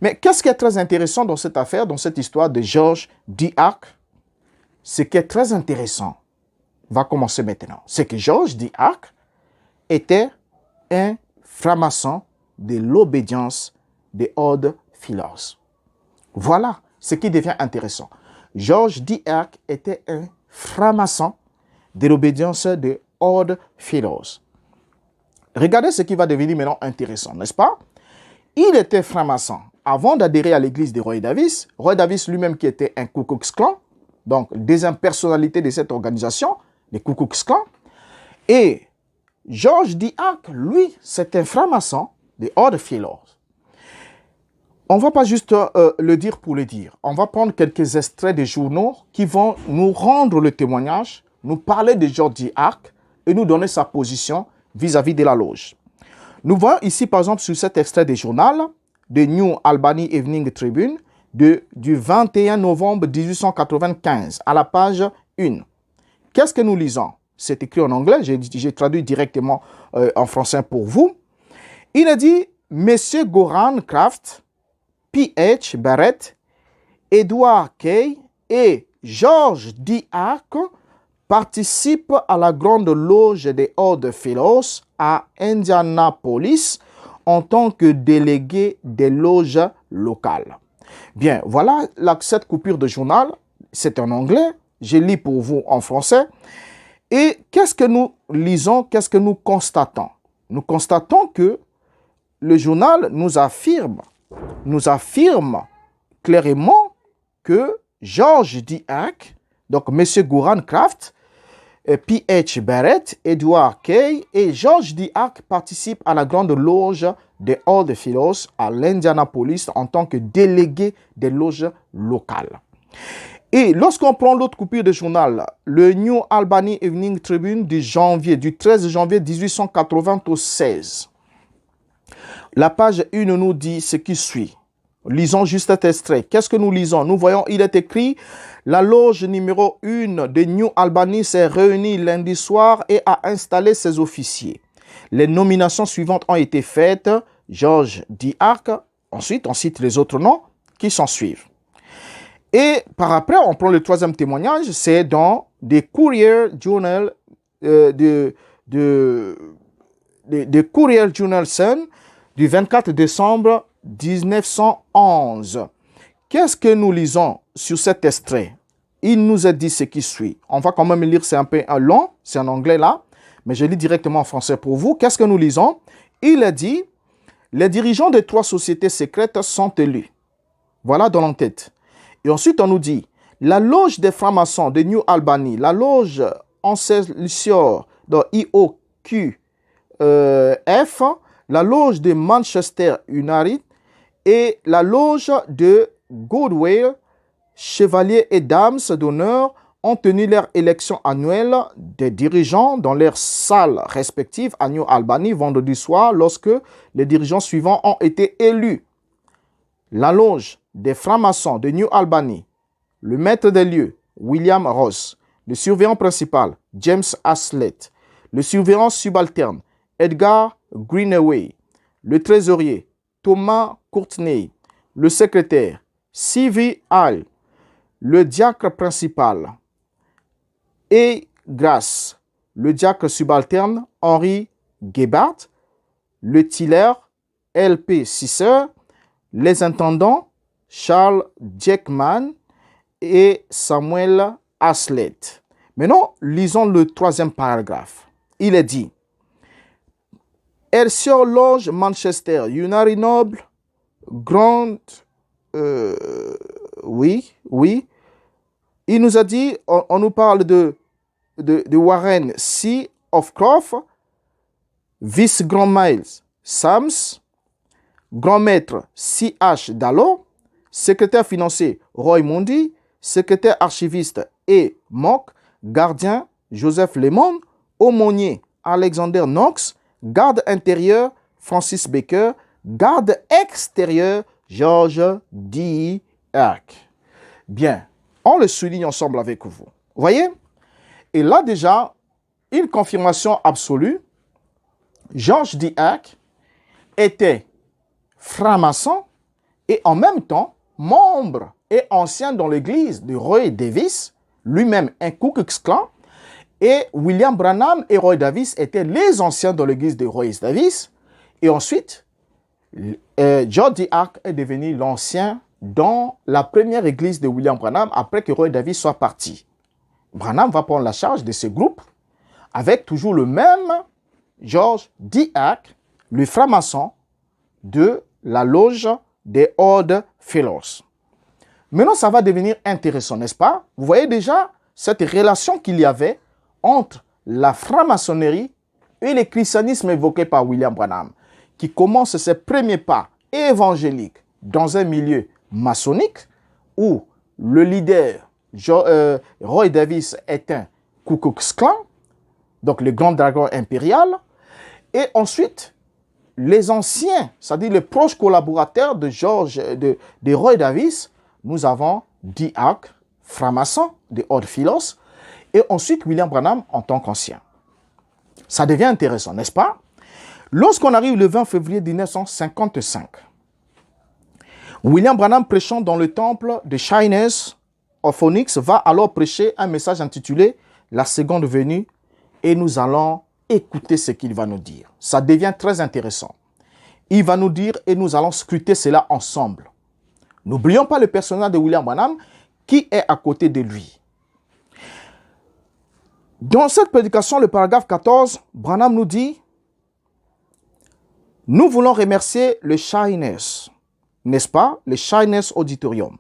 A: Mais qu'est-ce qui est très intéressant dans cette affaire, dans cette histoire de George D. Hack? Ce qui est très intéressant va commencer maintenant. C'est que George D. Hack était un franc-maçon de l'obédience des Odd Fellows. Voilà ce qui devient intéressant. George D. Hack était un franc-maçon de l'obédience des Odd Fellows. Regardez ce qui va devenir maintenant intéressant, n'est-ce pas? Il était franc-maçon avant d'adhérer à l'église de Roy Davis. Roy Davis lui-même qui était un Ku Klux Klan, donc deuxième personnalité de cette organisation, les Ku Klux Klan. Et George D. Hack, lui, c'est un franc-maçon des Odd Fellows. On ne va pas juste le dire pour le dire. On va prendre quelques extraits des journaux qui vont nous rendre le témoignage, nous parler de George D. Hack et nous donner sa position vis-à-vis de la loge. Nous voyons ici, par exemple, sur cet extrait des journaux de New Albany Evening Tribune du 21 novembre 1895 à la page 1. Qu'est-ce que nous lisons? C'est écrit en anglais, j'ai traduit directement en français pour vous. Il a dit, Messieurs Goran Kraft, P.H. Barrett, Edward Kay et George D. Hack participent à la grande loge des Odd Fellows à Indianapolis en tant que délégués des loges locales. Bien, voilà cette coupure de journal, c'est en anglais, je lis pour vous en français. Et qu'est-ce que nous lisons, qu'est-ce que nous constatons? Nous constatons que le journal nous affirme clairement que George D. Hack, donc M. Goran Kraft, P.H. Barrett, Edward Kay et George D. Hack participent à la grande loge des Odd Fellows à l'Indianapolis en tant que délégués des loges locales. Et lorsqu'on prend l'autre coupure de journal, le New Albany Evening Tribune du 13 janvier 1896, la page 1 nous dit ce qui suit. Lisons juste cet extrait. Qu'est-ce que nous lisons? Nous voyons, il est écrit, la loge numéro 1 de New Albany s'est réunie lundi soir et a installé ses officiers. Les nominations suivantes ont été faites. George D. Hack. Ensuite, on cite les autres noms qui s'en suivent. Et par après, on prend le troisième témoignage, c'est dans The Courier Journal, de Courier Journal Sun du 24 décembre 1911. Qu'est-ce que nous lisons sur cet extrait? Il nous a dit ce qui suit. On va quand même lire, c'est un peu long, c'est en anglais là, mais je lis directement en français pour vous. Qu'est-ce que nous lisons? Il a dit, les dirigeants des 3 sociétés secrètes sont élus. Voilà dans l'entête. Et ensuite, on nous dit, la loge des francs-maçons de New Albany, la loge Excelsior de IOQF, la loge de Manchester United et la loge de Goodwill, chevaliers et dames d'honneur, ont tenu leur élection annuelle des dirigeants dans leurs salles respectives à New Albany vendredi soir lorsque les dirigeants suivants ont été élus. La loge des francs-maçons de New Albany, le maître des lieux, William Ross, le surveillant principal, James Aslett, le surveillant subalterne, Edgar Greenaway, le trésorier, Thomas Courtney, le secrétaire, C.V. Hall, le diacre principal, et Grace, le diacre subalterne, Henry Gebhardt, le tiller, L.P. Sisser, les intendants, Charles Jackman et Samuel Aslett. Maintenant, lisons le 3e paragraphe. Il est dit, Excelsior Lodge Manchester, United Noble, Grand, oui. Il nous a dit, on nous parle de Warren C. Offcroft, vice-grand Miles Sams, grand-maître C.H. Dallo, secrétaire financier Roy Mundy, secrétaire archiviste E. Mock, gardien Joseph Lemon, aumônier Alexander Knox, garde intérieur Francis Baker, garde extérieur George D. Arc. Bien, on le souligne ensemble avec vous. Vous voyez? Et là déjà, une confirmation absolue. George D. Arc était franc-maçon et en même temps membre et ancien dans l'église de Roy Davis, lui-même un Ku Klux Klan, et William Branham et Roy Davis étaient les anciens dans l'église de Roy Davis, et ensuite, George D. Arc est devenu l'ancien dans la première église de William Branham après que Roy Davis soit parti. Branham va prendre la charge de ce groupe avec toujours le même George D. Arc, le franc-maçon de la loge des Odd Fellows. Maintenant, ça va devenir intéressant, n'est-ce pas? Vous voyez déjà cette relation qu'il y avait entre la franc-maçonnerie et le christianisme évoqué par William Branham, qui commence ses premiers pas évangéliques dans un milieu maçonnique où le leader Roy Davis est un Ku Klux Klan, donc le grand dragon impérial, et ensuite les anciens, c'est-à-dire les proches collaborateurs de Roy Davis, nous avons D. Arc, franc-maçon de Odd Fellows, et ensuite William Branham en tant qu'ancien. Ça devient intéressant, n'est-ce pas? Lorsqu'on arrive le 20 février 1955, William Branham, prêchant dans le temple de Shiners of Onyx, va alors prêcher un message intitulé « La seconde venue » et nous allons écouter ce qu'il va nous dire. Ça devient très intéressant. Il va nous dire et nous allons scruter cela ensemble. N'oublions pas le personnage de William Branham qui est à côté de lui. Dans cette prédication, le paragraphe 14, Branham nous dit « Nous voulons remercier le Shiners, n'est-ce pas, le Shiners Auditorium.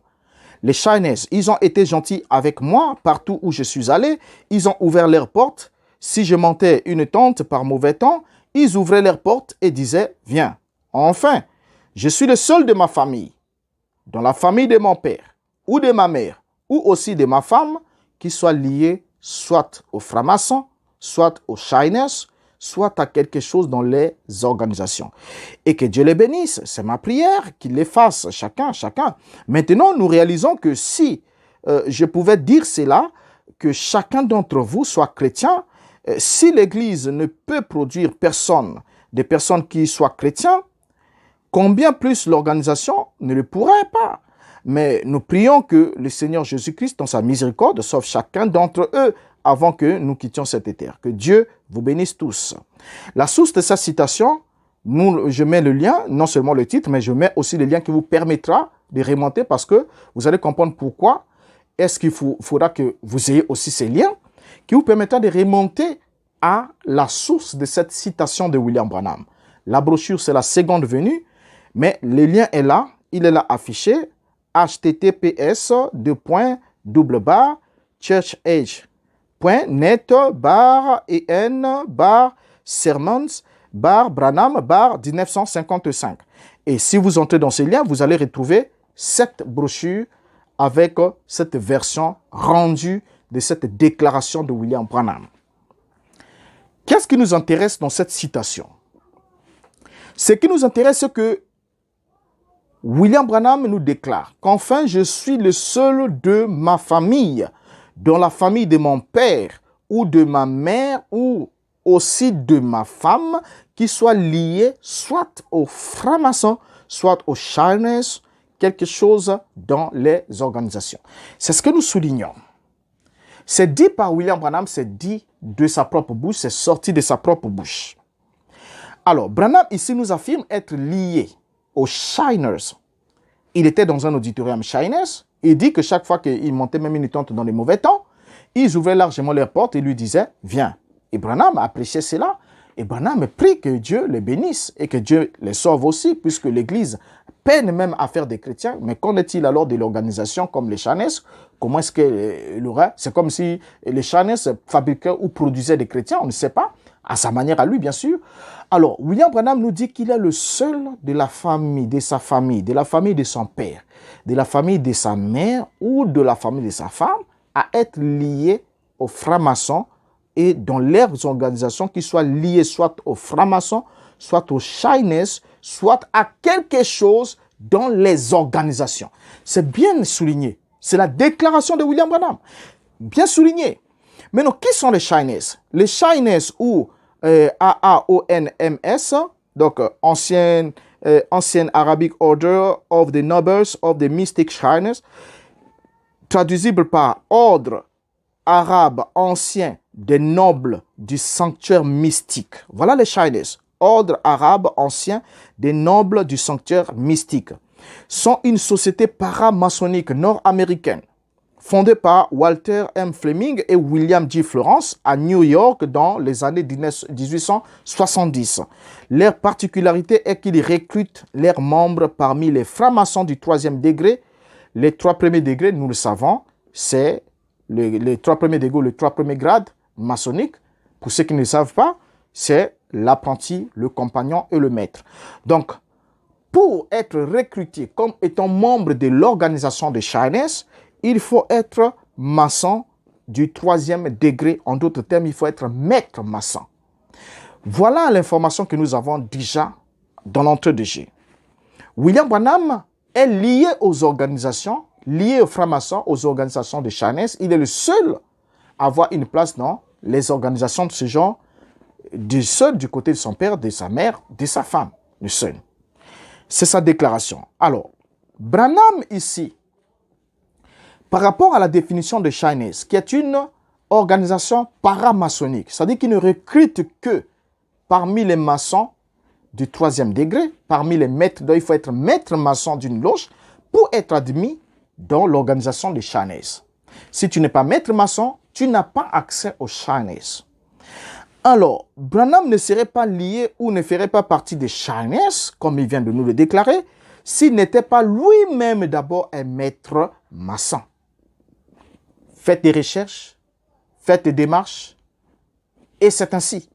A: Les Shiners, ils ont été gentils avec moi partout où je suis allé. Ils ont ouvert leurs portes. Si je montais une tente par mauvais temps, ils ouvraient leurs portes et disaient « Viens. » Enfin, je suis le seul de ma famille, dans la famille de mon père, ou de ma mère, ou aussi de ma femme, qui soit lié soit aux francs-maçons, soit aux Shiners, soit à quelque chose dans les organisations. Et que Dieu les bénisse, c'est ma prière, qu'il les fasse chacun. Maintenant, nous réalisons que si je pouvais dire cela, que chacun d'entre vous soit chrétien, si l'Église ne peut produire des personnes qui soient chrétiens, combien plus l'organisation ne le pourrait pas. Mais nous prions que le Seigneur Jésus-Christ, dans sa miséricorde, sauve chacun d'entre eux avant que nous quittions cette terre. Que Dieu vous bénisse tous. La source de cette citation, je mets le lien, non seulement le titre, mais je mets aussi le lien qui vous permettra de remonter parce que vous allez comprendre pourquoi est-ce qu'il faudra que vous ayez aussi ces liens qui vous permettra de remonter à la source de cette citation de William Branham. La brochure, c'est la seconde venue, mais le lien est là, il est là affiché, https://churchage.net/sermons/Branham/1955. Et si vous entrez dans ce lien, vous allez retrouver cette brochure avec cette version rendue de cette déclaration de William Branham. Qu'est-ce qui nous intéresse dans cette citation? Ce qui nous intéresse, c'est que William Branham nous déclare qu'enfin je suis le seul de ma famille, dans la famille de mon père ou de ma mère ou aussi de ma femme, qui soit lié soit aux francs-maçons, soit aux Shiners, quelque chose dans les organisations. C'est ce que nous soulignons. C'est dit par William Branham, c'est dit de sa propre bouche, c'est sorti de sa propre bouche. Alors, Branham ici nous affirme être lié aux Shiners. Il était dans un auditorium Shiners. Il dit que chaque fois qu'il montait même une tente dans les mauvais temps, ils ouvraient largement leurs portes et lui disaient « Viens ». Et Branham appréciait cela. Et Branham prie que Dieu les bénisse et que Dieu les sauve aussi, puisque l'Église peine même à faire des chrétiens. Mais qu'en est-il alors de l'organisation comme les Shiners? Comment est-ce qu'il aurait? C'est comme si les Shiners fabriquaient ou produisaient des chrétiens, on ne sait pas, à sa manière à lui, bien sûr. Alors, William Branham nous dit qu'il est le seul de la famille, de sa famille, de la famille de son père, de la famille de sa mère ou de la famille de sa femme à être lié aux francs-maçons et dans leurs organisations qui soient liées soit aux francs-maçons, soit aux Shiners, soit à quelque chose dans les organisations. C'est bien souligné. C'est la déclaration de William Branham. Bien souligné. Maintenant, qui sont les Shiners? Les Shiners ou AAONMS, donc ancienne Arabic Order of the Nobles of the Mystic Shiners, traduisible par ordre arabe ancien des nobles du sanctuaire mystique. Voilà les Shiners. Ordre arabe ancien des nobles du sanctuaire mystique. Sont une société paramaçonnique nord-américaine fondée par Walter M. Fleming et William J. Florence à New York dans les années 1870. Leur particularité est qu'ils recrutent leurs membres parmi les francs-maçons du 3e degré. Les 3 premiers degrés, nous le savons, c'est les 3 premiers degrés, les 3 premiers grades maçonniques. Pour ceux qui ne le savent pas, c'est l'apprenti, le compagnon et le maître. Donc, pour être recruté comme étant membre de l'organisation des Shiners, il faut être maçon du 3e degré. En d'autres termes, il faut être maître maçon. Voilà l'information que nous avons déjà dans l'entrée de jeu. William Branham est lié aux organisations, lié aux francs-maçons, aux organisations de Shiners. Il est le seul à avoir une place dans les organisations de ce genre, du seul du côté de son père, de sa mère, de sa femme, le seul. C'est sa déclaration. Alors, Branham ici, par rapport à la définition de Shiners, qui est une organisation paramaçonnique, c'est-à-dire qu'il ne recrute que parmi les maçons du 3e degré, parmi les maîtres, donc il faut être maître maçon d'une loge pour être admis dans l'organisation des Shiners. Si tu n'es pas maître maçon, tu n'as pas accès aux Shiners. Alors, Branham ne serait pas lié ou ne ferait pas partie des Shiners, comme il vient de nous le déclarer, s'il n'était pas lui-même d'abord un maître maçon. Faites des recherches, faites des démarches, et c'est ainsi.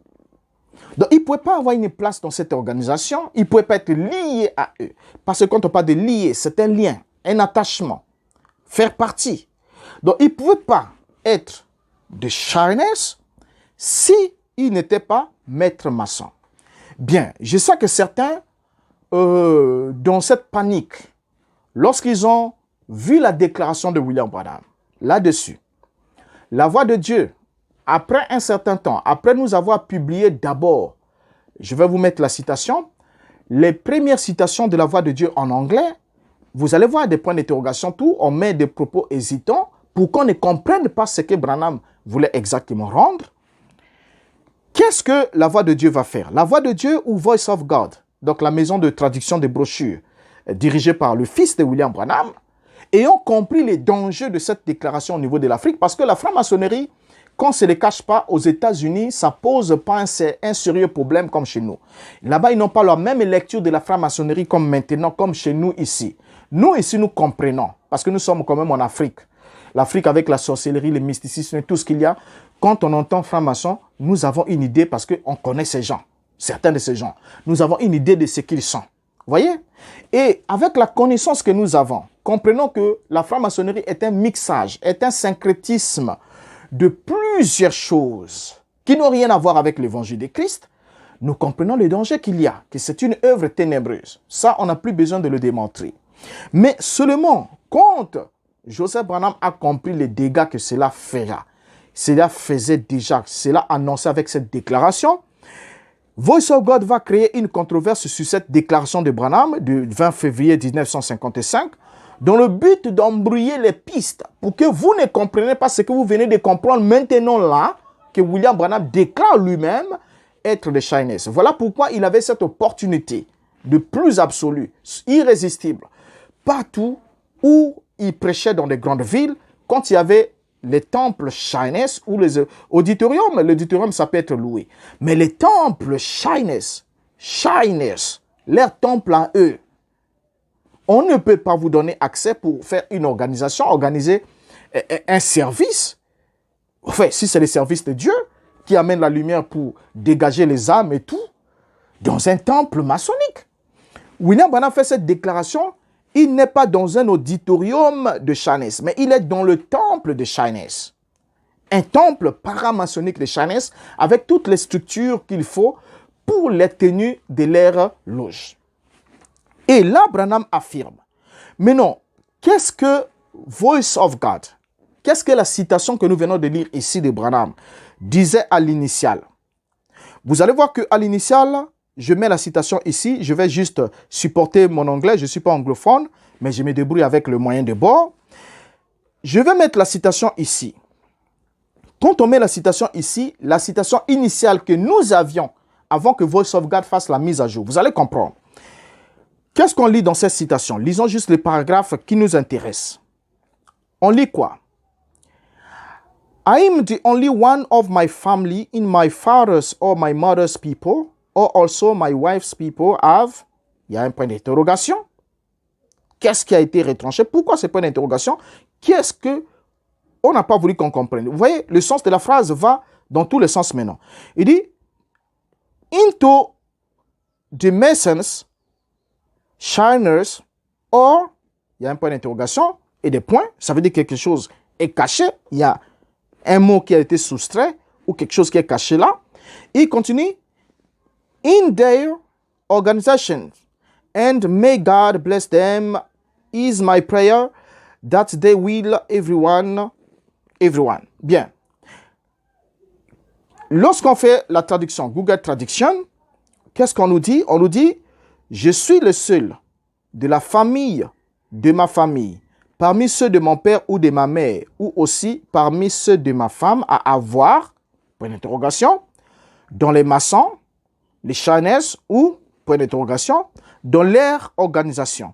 A: Donc, il ne pouvait pas avoir une place dans cette organisation, il ne pouvait pas être lié à eux. Parce que quand on parle de lié, c'est un lien, un attachement, faire partie. Donc, il ne pouvait pas être de Shiners si il n'était pas maître maçon. Bien, je sais que certains, dans cette panique, lorsqu'ils ont vu la déclaration de William Branham, là-dessus, la voix de Dieu, après un certain temps, après nous avoir publié d'abord, je vais vous mettre la citation, les premières citations de la voix de Dieu en anglais, vous allez voir des points d'interrogation, tout, on met des propos hésitants pour qu'on ne comprenne pas ce que Branham voulait exactement rendre. Qu'est-ce que la voix de Dieu va faire? La voix de Dieu ou Voice of God, donc la maison de traduction des brochures, dirigée par le fils de William Branham, ayant compris les dangers de cette déclaration au niveau de l'Afrique, parce que la franc-maçonnerie, Qu'on ne se les cache pas, aux États-Unis, ça ne pose pas un sérieux problème comme chez nous. Là-bas, ils n'ont pas la même lecture de la franc-maçonnerie comme maintenant, comme chez nous ici. Nous, ici, nous comprenons, parce que nous sommes quand même en Afrique. L'Afrique avec la sorcellerie, le mysticisme, tout ce qu'il y a. Quand on entend franc-maçon, nous avons une idée parce qu'on connaît ces gens, certains de ces gens. Nous avons une idée de ce qu'ils sont. Vous voyez? Et avec la connaissance que nous avons, comprenons que la franc-maçonnerie est un mixage, est un syncrétisme de plusieurs choses qui n'ont rien à voir avec l'évangile de Christ. Nous comprenons le danger qu'il y a, que c'est une œuvre ténébreuse. Ça, on n'a plus besoin de le démontrer. Mais seulement, quand Joseph Branham a compris les dégâts que cela fera, cela faisait déjà, cela annonçait avec cette déclaration, Voice of God va créer une controverse sur cette déclaration de Branham du 20 février 1955 dans le but d'embrouiller les pistes pour que vous ne compreniez pas ce que vous venez de comprendre maintenant là, que William Branham déclare lui-même être de Shyness. Voilà pourquoi il avait cette opportunité de plus absolue, irrésistible. Partout où il prêchait dans les grandes villes, quand il y avait les temples Shyness ou les auditoriums, l'auditorium ça peut être loué. Mais les temples Shyness, leur temple à eux, on ne peut pas vous donner accès pour faire une organisation, organiser un service. Enfin, si c'est le service de Dieu qui amène la lumière pour dégager les âmes et tout, dans un temple maçonnique. William Branham fait cette déclaration. Il n'est pas dans un auditorium de Shyness, mais il est dans le temple de Shyness. Un temple paramaçonnique de Shyness avec toutes les structures qu'il faut pour les tenues de leur loge. Et là, Branham affirme. Mais non, qu'est-ce que Voice of God, qu'est-ce que la citation que nous venons de lire ici de Branham disait à l'initiale? Vous allez voir qu'à l'initiale, je mets la citation ici, je vais juste supporter mon anglais, je ne suis pas anglophone, mais je me débrouille avec le moyen de bord. Je vais mettre la citation ici. Quand on met la citation ici, la citation initiale que nous avions avant que Voice of God fasse la mise à jour, vous allez comprendre. Qu'est-ce qu'on lit dans cette citation? Lisons juste les paragraphes qui nous intéressent. On lit quoi? I am the only one of my family in my father's or my mother's people, or also my wife's people have... Il y a un point d'interrogation. Qu'est-ce qui a été retranché? Pourquoi ce point d'interrogation? Qu'est-ce que on n'a pas voulu qu'on comprenne? Vous voyez, le sens de la phrase va dans tous les sens maintenant. Il dit, into the Masons, Shiners, or... Il y a un point d'interrogation et des points. Ça veut dire que quelque chose est caché. Il y a un mot qui a été soustrait ou quelque chose qui est caché là. Il continue. In their organization, and may God bless them, is my prayer that they will everyone. Bien. Lorsqu'on fait la traduction, Google Traduction, qu'est-ce qu'on nous dit? On nous dit, je suis le seul de la famille de ma famille, parmi ceux de mon père ou de ma mère, ou aussi parmi ceux de ma femme, à avoir, point d'interrogation, dans les maçons, les Shyness ou, point d'interrogation, dans leur organisation.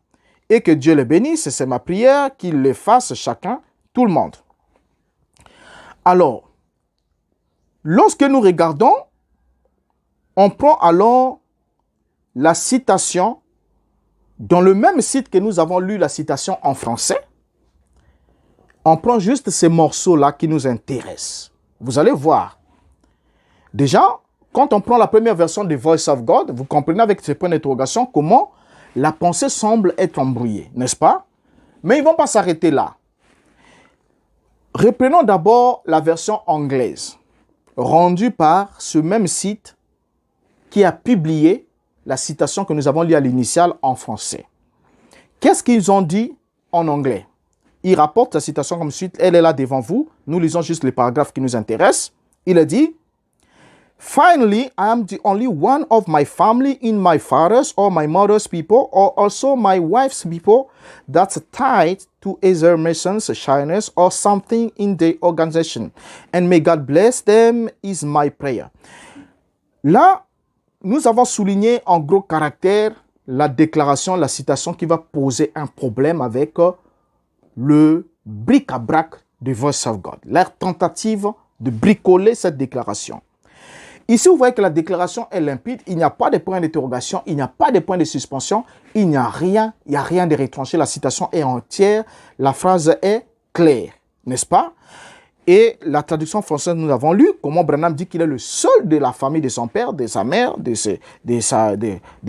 A: Et que Dieu les bénisse, c'est ma prière, qu'il les fasse chacun, tout le monde. Alors, lorsque nous regardons, on prend alors la citation dans le même site que nous avons lu la citation en français. On prend juste ces morceaux-là qui nous intéressent. Vous allez voir. Déjà, quand on prend la première version de Voice of God, vous comprenez avec ces points d'interrogation comment la pensée semble être embrouillée, n'est-ce pas? Mais ils ne vont pas s'arrêter là. Reprenons d'abord la version anglaise, rendue par ce même site qui a publié la citation que nous avons lue à l'initiale en français. Qu'est-ce qu'ils ont dit en anglais? Ils rapportent la citation comme suite, elle est là devant vous. Nous lisons juste les paragraphes qui nous intéressent. Il a dit, finally, I am the only one of my family in my father's or my mother's people, or also my wife's people, that's tied to either Masons, Shyness, or something in the organization. And may God bless them is my prayer. Là, nous avons souligné en gros caractère la déclaration, la citation qui va poser un problème avec le bric-à-brac de Voice of God. Leur tentative de bricoler cette déclaration. Ici, vous voyez que la déclaration est limpide. Il n'y a pas de point d'interrogation, il n'y a pas de point de suspension, il n'y a rien de retranché. La citation est entière, la phrase est claire, n'est-ce pas? Et la traduction française, nous avons lu comment Branham dit qu'il est le seul de la famille de son père, de sa mère, de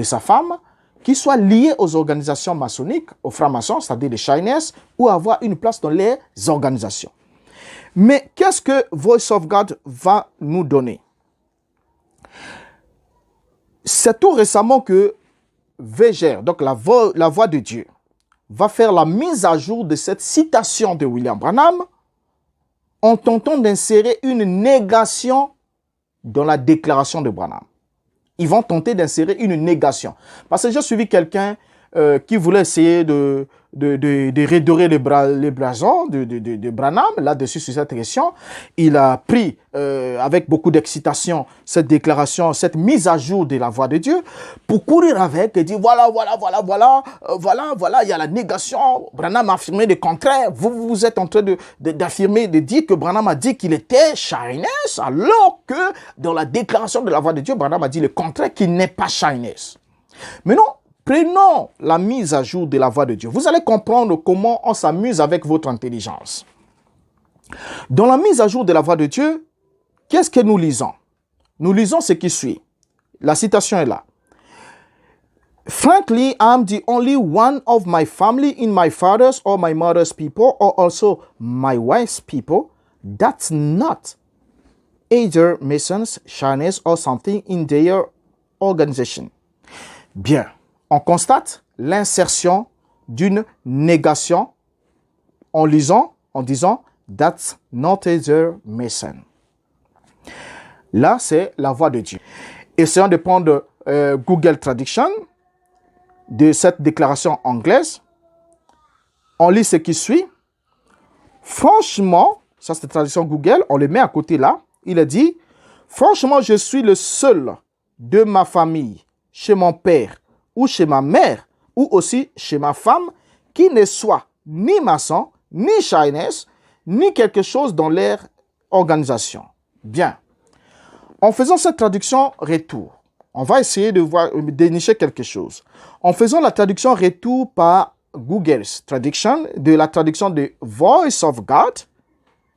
A: sa femme, qui soit lié aux organisations maçonniques, aux francs-maçons, c'est-à-dire les Shiners, ou avoir une place dans les organisations. Mais qu'est-ce que Voice of God va nous donner? C'est tout récemment que VGR, donc la voix de Dieu, va faire la mise à jour de cette citation de William Branham en tentant d'insérer une négation dans la déclaration de Branham. Ils vont tenter d'insérer une négation. Parce que j'ai suivi quelqu'un qui voulait essayer de redorer les blasons de Branham là-dessus sur cette question. Il a pris avec beaucoup d'excitation cette déclaration, cette mise à jour de la voix de Dieu pour courir avec et dire voilà, il y a la négation. Branham a affirmé le contraire. Vous êtes en train d'affirmer, de dire que Branham a dit qu'il était Shyness, alors que dans la déclaration de la voix de Dieu, Branham a dit le contraire, qu'il n'est pas Shyness. Mais non. Prenons la mise à jour de la voix de Dieu. Vous allez comprendre comment on s'amuse avec votre intelligence. Dans la mise à jour de la voix de Dieu, qu'est-ce que nous lisons? Nous lisons ce qui suit. La citation est là. Frankly, I'm the only one of my family in my father's or my mother's people or also my wife's people that's not either Masons, Chinese or something in their organization. Bien. On constate l'insertion d'une négation en disant that's not either Mason. Là, c'est la voix de Dieu. Essayons de prendre Google Traduction de cette déclaration anglaise. On lit ce qui suit. Franchement, ça c'est la traduction Google, on le met à côté là. Il a dit, franchement, je suis le seul de ma famille, chez mon père, ou chez ma mère, ou aussi chez ma femme, qui ne soit ni maçon, ni Shyness, ni quelque chose dans leur organisation. Bien. En faisant cette traduction retour, on va essayer de dénicher quelque chose. En faisant la traduction retour par Google Traduction, de la traduction de Voice of God,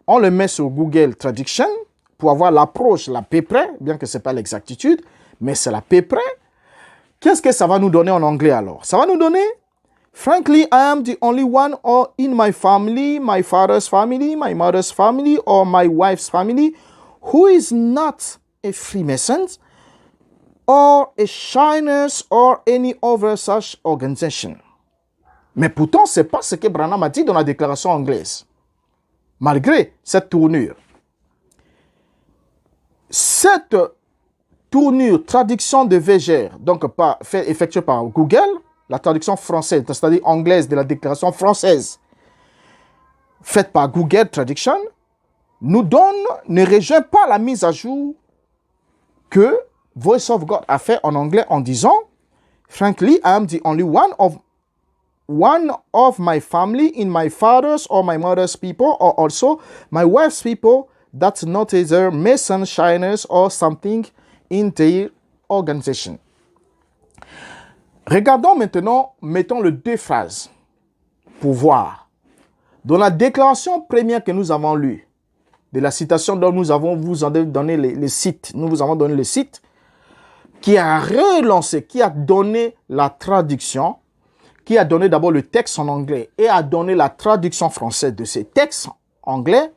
A: on le met sur Google Traduction pour avoir l'approche, la peu près, bien que ce n'est pas l'exactitude, mais c'est la peu près. Qu'est-ce que ça va nous donner en anglais alors? Ça va nous donner Frankly, I am the only one in my family, my father's family, my mother's family, or my wife's family, who is not a Freemason, or a Shiners, or any other such organization. Mais pourtant, ce n'est pas ce que Branham a dit dans la déclaration anglaise. Malgré cette tournure. Cette tournure, traduction de VGR, donc effectuée par Google, la traduction française, c'est-à-dire anglaise de la déclaration française, faite par Google Traduction, ne rejoint pas la mise à jour que Voice of God a fait en anglais en disant Frankly, I am the only one of my family in my father's or my mother's people or also my wife's people that's not either Mason, Shiners or something in their organization. Regardons maintenant, mettons les deux phrases pour voir. Dans la déclaration première que nous avons lue, de la citation dont nous avons donné les sites, nous vous avons donné le site, qui a relancé, qui a donné la traduction, qui a donné d'abord le texte en anglais et a donné la traduction française de ces textes anglais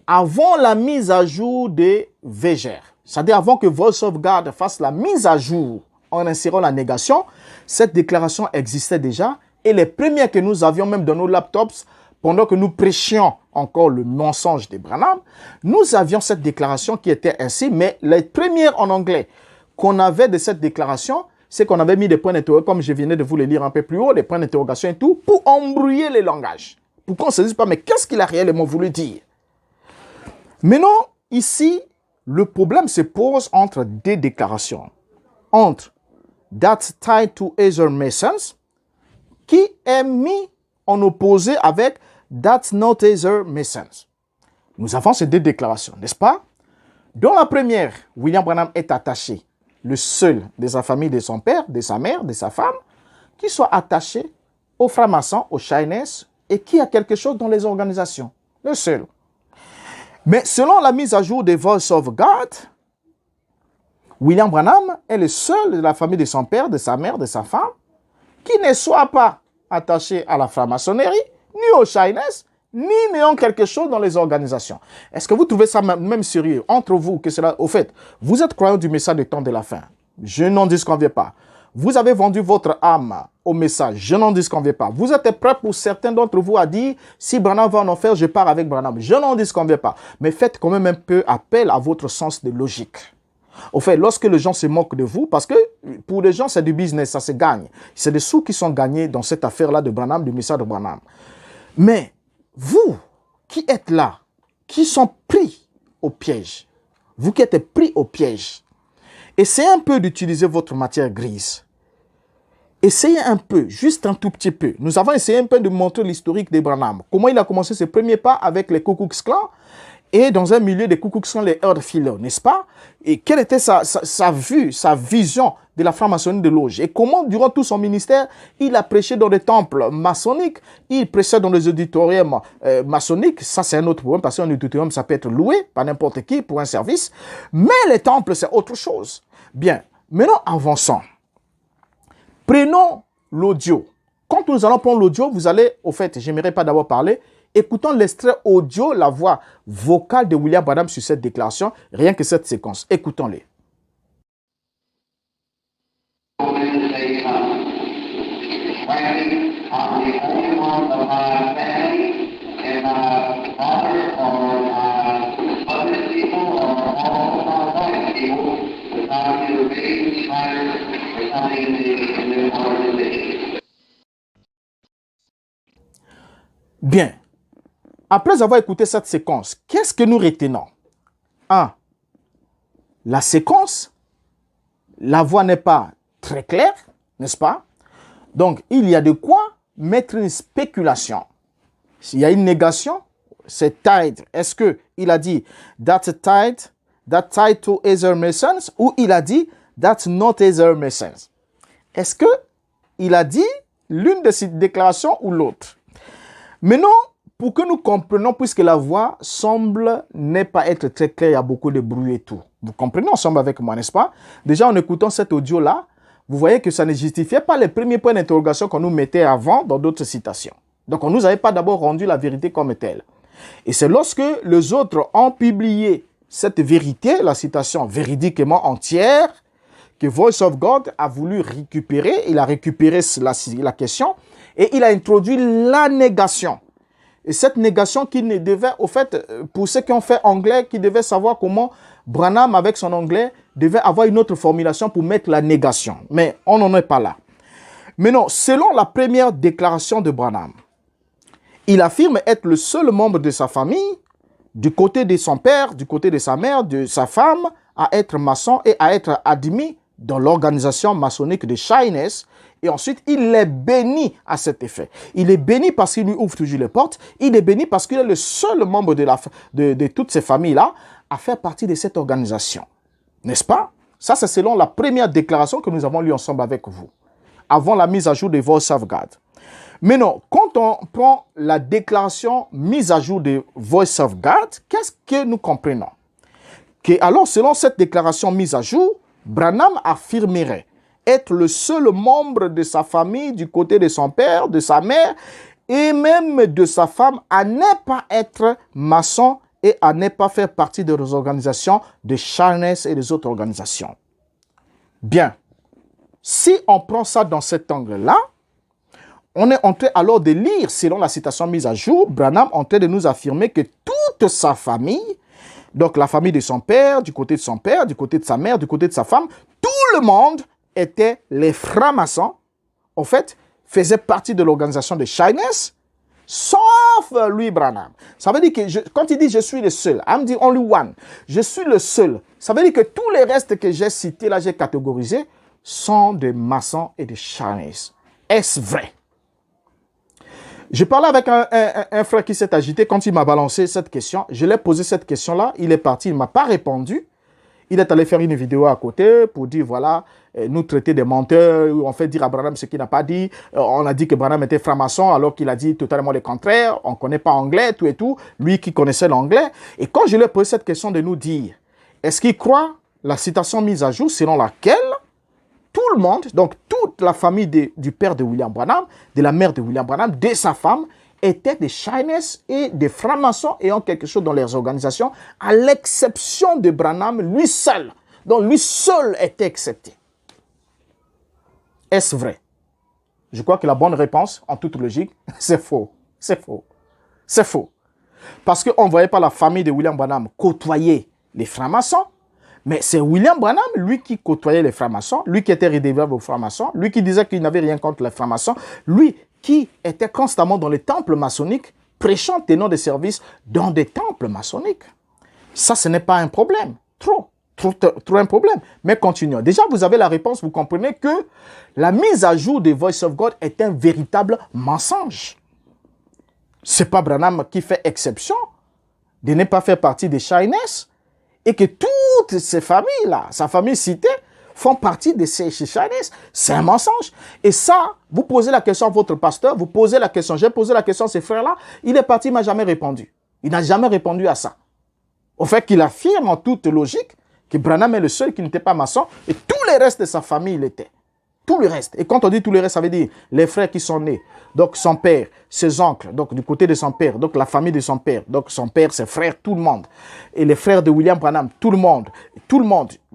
A: avant la mise à jour des VGR. C'est-à-dire avant que Voice of God fasse la mise à jour en insérant la négation, cette déclaration existait déjà et les premières que nous avions même dans nos laptops, pendant que nous prêchions encore le mensonge de Branham, nous avions cette déclaration qui était ainsi, mais les premières en anglais qu'on avait de cette déclaration, c'est qu'on avait mis des points d'interrogation, comme je venais de vous le lire un peu plus haut, des points d'interrogation et tout, pour embrouiller les langages. Pour qu'on ne se dise pas, mais qu'est-ce qu'il a réellement voulu dire? Maintenant, ici, le problème se pose entre deux déclarations. Entre that's tied to either Masons, qui est mis en opposé avec that's not either Masons. Nous avons ces deux déclarations, n'est-ce pas? Dans la première, William Branham est attaché, le seul de sa famille, de son père, de sa mère, de sa femme, qui soit attaché aux francs-maçons, aux Shiners, et qui a quelque chose dans les organisations. Le seul. Mais selon la mise à jour des Voice of God, William Branham est le seul de la famille de son père, de sa mère, de sa femme, qui ne soit pas attaché à la franc-maçonnerie, ni aux Shiners, ni n'ayant quelque chose dans les organisations. Est-ce que vous trouvez ça même sérieux entre vous que cela, au fait, vous êtes croyant du message du temps de la fin. Je n'en disconviens pas. Vous avez vendu votre âme au message. Je n'en disconviens pas. Vous êtes prêts pour certains d'entre vous à dire, si Branham va en enfer, je pars avec Branham. Je n'en disconviens pas. Mais faites quand même un peu appel à votre sens de logique. Au fait, lorsque les gens se moquent de vous, parce que pour les gens, c'est du business, ça se gagne. C'est des sous qui sont gagnés dans cette affaire-là de Branham, du message de Branham. Mais vous qui êtes là, qui sont pris au piège, vous qui êtes pris au piège, essayez un peu d'utiliser votre matière grise. Essayez un peu, juste un tout petit peu. Nous avons essayé un peu de montrer l'historique de Branham. Comment il a commencé ses premiers pas avec les Ku Klux Klan et dans un milieu des Ku Klux Klan, les Earthfillers, n'est-ce pas? Et quelle était sa vue, sa vision de la franc-maçonnerie de loge? Et comment, durant tout son ministère, il a prêché dans des temples maçonniques, il prêchait dans les auditoriums maçonniques. Ça, c'est un autre problème, parce qu'un auditorium, ça peut être loué par n'importe qui pour un service. Mais les temples, c'est autre chose. Bien, maintenant, avançons. Prenons l'audio. Quand nous allons prendre l'audio, vous allez, au fait, j'aimerais pas d'abord parler, écoutons l'extrait audio, la voix vocale de William Branham sur cette déclaration, rien que cette séquence. Écoutons-les. Bien. Après avoir écouté cette séquence, qu'est-ce que nous retenons? 1. La séquence, la voix n'est pas très claire, n'est-ce pas? Donc, il y a de quoi mettre une spéculation. S'il y a une négation, c'est tied. Est-ce qu'il a dit that's tied, that tied to Heather Masons, ou il a dit that's not Heather Masons? Est-ce qu'il a dit l'une de ces déclarations ou l'autre? Maintenant, pour que nous comprenions, puisque la voix semble ne pas être très claire, il y a beaucoup de bruit et tout. Vous comprenez ensemble avec moi, n'est-ce pas? Déjà, en écoutant cet audio-là, vous voyez que ça ne justifiait pas les premiers points d'interrogation qu'on nous mettait avant dans d'autres citations. Donc, on ne nous avait pas d'abord rendu la vérité comme telle. Et c'est lorsque les autres ont publié cette vérité, la citation véridiquement entière, que Voice of God a voulu récupérer. Il a récupéré la question et il a introduit la négation. Et cette négation qui ne devait, au fait, pour ceux qui ont fait anglais, qui devaient savoir comment Branham, avec son anglais, devait avoir une autre formulation pour mettre la négation. Mais on n'en est pas là. Mais non, selon la première déclaration de Branham, il affirme être le seul membre de sa famille, du côté de son père, du côté de sa mère, de sa femme, à être maçon et à être admis dans l'organisation maçonnique de Shiners. Et ensuite, il est béni à cet effet. Il est béni parce qu'il lui ouvre toujours les portes. Il est béni parce qu'il est le seul membre de toutes ces familles-là à faire partie de cette organisation. N'est-ce pas? Ça, c'est selon la première déclaration que nous avons lue ensemble avec vous, avant la mise à jour de Voice of God. Mais non, quand on prend la déclaration mise à jour de Voice of God, qu'est-ce que nous comprenons? Que alors, selon cette déclaration mise à jour, Branham affirmerait être le seul membre de sa famille, du côté de son père, de sa mère, et même de sa femme, à ne pas être maçon et à ne pas faire partie des organisations de Shiners et des autres organisations. Bien. Si on prend ça dans cet angle-là, on est en train alors de lire, selon la citation mise à jour, Branham en train de nous affirmer que toute sa famille, donc la famille de son père, du côté de son père, du côté de sa mère, du côté de sa femme, tout le monde étaient les francs-maçons, en fait, faisaient partie de l'organisation de Shiners, sauf lui, Branham. Ça veut dire que quand il dit « je suis le seul », I'm the only one, je suis le seul, ça veut dire que tous les restes que j'ai cités, là, j'ai catégorisés, sont des maçons et des Shiners. Est-ce vrai? Je parlais avec un frère qui s'est agité quand il m'a balancé cette question. Je l'ai posé cette question-là. Il est parti, il ne m'a pas répondu. Il est allé faire une vidéo à côté pour dire, voilà, nous traiter des menteurs, on fait dire à Branham ce qu'il n'a pas dit. On a dit que Branham était franc-maçon alors qu'il a dit totalement le contraire. On ne connaît pas anglais, tout et tout. Lui qui connaissait l'anglais. Et quand je lui ai posé cette question de nous dire, est-ce qu'il croit la citation mise à jour selon laquelle tout le monde, donc toute la famille du père de William Branham, de la mère de William Branham, de sa femme, étaient des Shiners et des francs-maçons ayant quelque chose dans leurs organisations, à l'exception de Branham, lui seul. Donc lui seul était accepté. Est-ce vrai? Je crois que la bonne réponse, en toute logique, c'est faux. C'est faux. C'est faux. Parce qu'on ne voyait pas la famille de William Branham côtoyer les francs-maçons, mais c'est William Branham, lui qui côtoyait les francs-maçons, lui qui était rédévable aux francs-maçons, lui qui disait qu'il n'avait rien contre les francs-maçons, lui qui était constamment dans les temples maçonniques, prêchant, tenant des services dans des temples maçonniques. Ça, ce n'est pas un problème. Trop un problème. Mais continuons. Déjà, vous avez la réponse, vous comprenez que la mise à jour des Voice of God est un véritable mensonge. Ce n'est pas Branham qui fait exception de ne pas faire partie des Shiners, et que toutes ces familles-là, sa famille citée, font partie de ces Shiners. C'est un mensonge. Et ça, vous posez la question à votre pasteur, vous posez la question, j'ai posé la question à ces frères-là, il est parti, il ne m'a jamais répondu. Il n'a jamais répondu à ça. Au fait qu'il affirme en toute logique que Branham est le seul qui n'était pas maçon, et tous les restes de sa famille l'étaient. Tout le reste. Et quand on dit tout le reste, ça veut dire les frères qui sont nés. Donc son père, ses oncles, donc du côté de son père, donc la famille de son père, donc son père, ses frères, tout le monde. Et les frères de William Branham, tout le monde,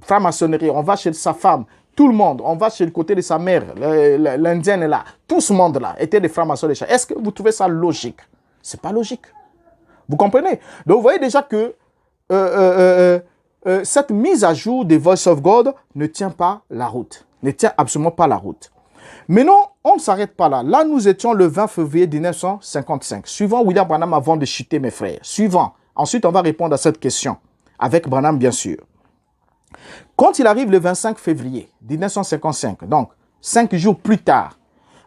A: franc-maçonnerie, on va chez sa femme, tout le monde, on va chez le côté de sa mère, l'indienne est là, tout ce monde-là était des francs-maçons. Est-ce que vous trouvez ça logique? C'est pas logique. Vous comprenez? Donc vous voyez déjà que cette mise à jour des Voice of God ne tient pas la route. Ne tient absolument pas la route. Mais non, on ne s'arrête pas là. Là, nous étions le 20 février 1955. Suivant William Branham avant de chuter, mes frères. Suivant. Ensuite, on va répondre à cette question. Avec Branham, bien sûr. Quand il arrive le 25 février 1955, donc 5 jours plus tard,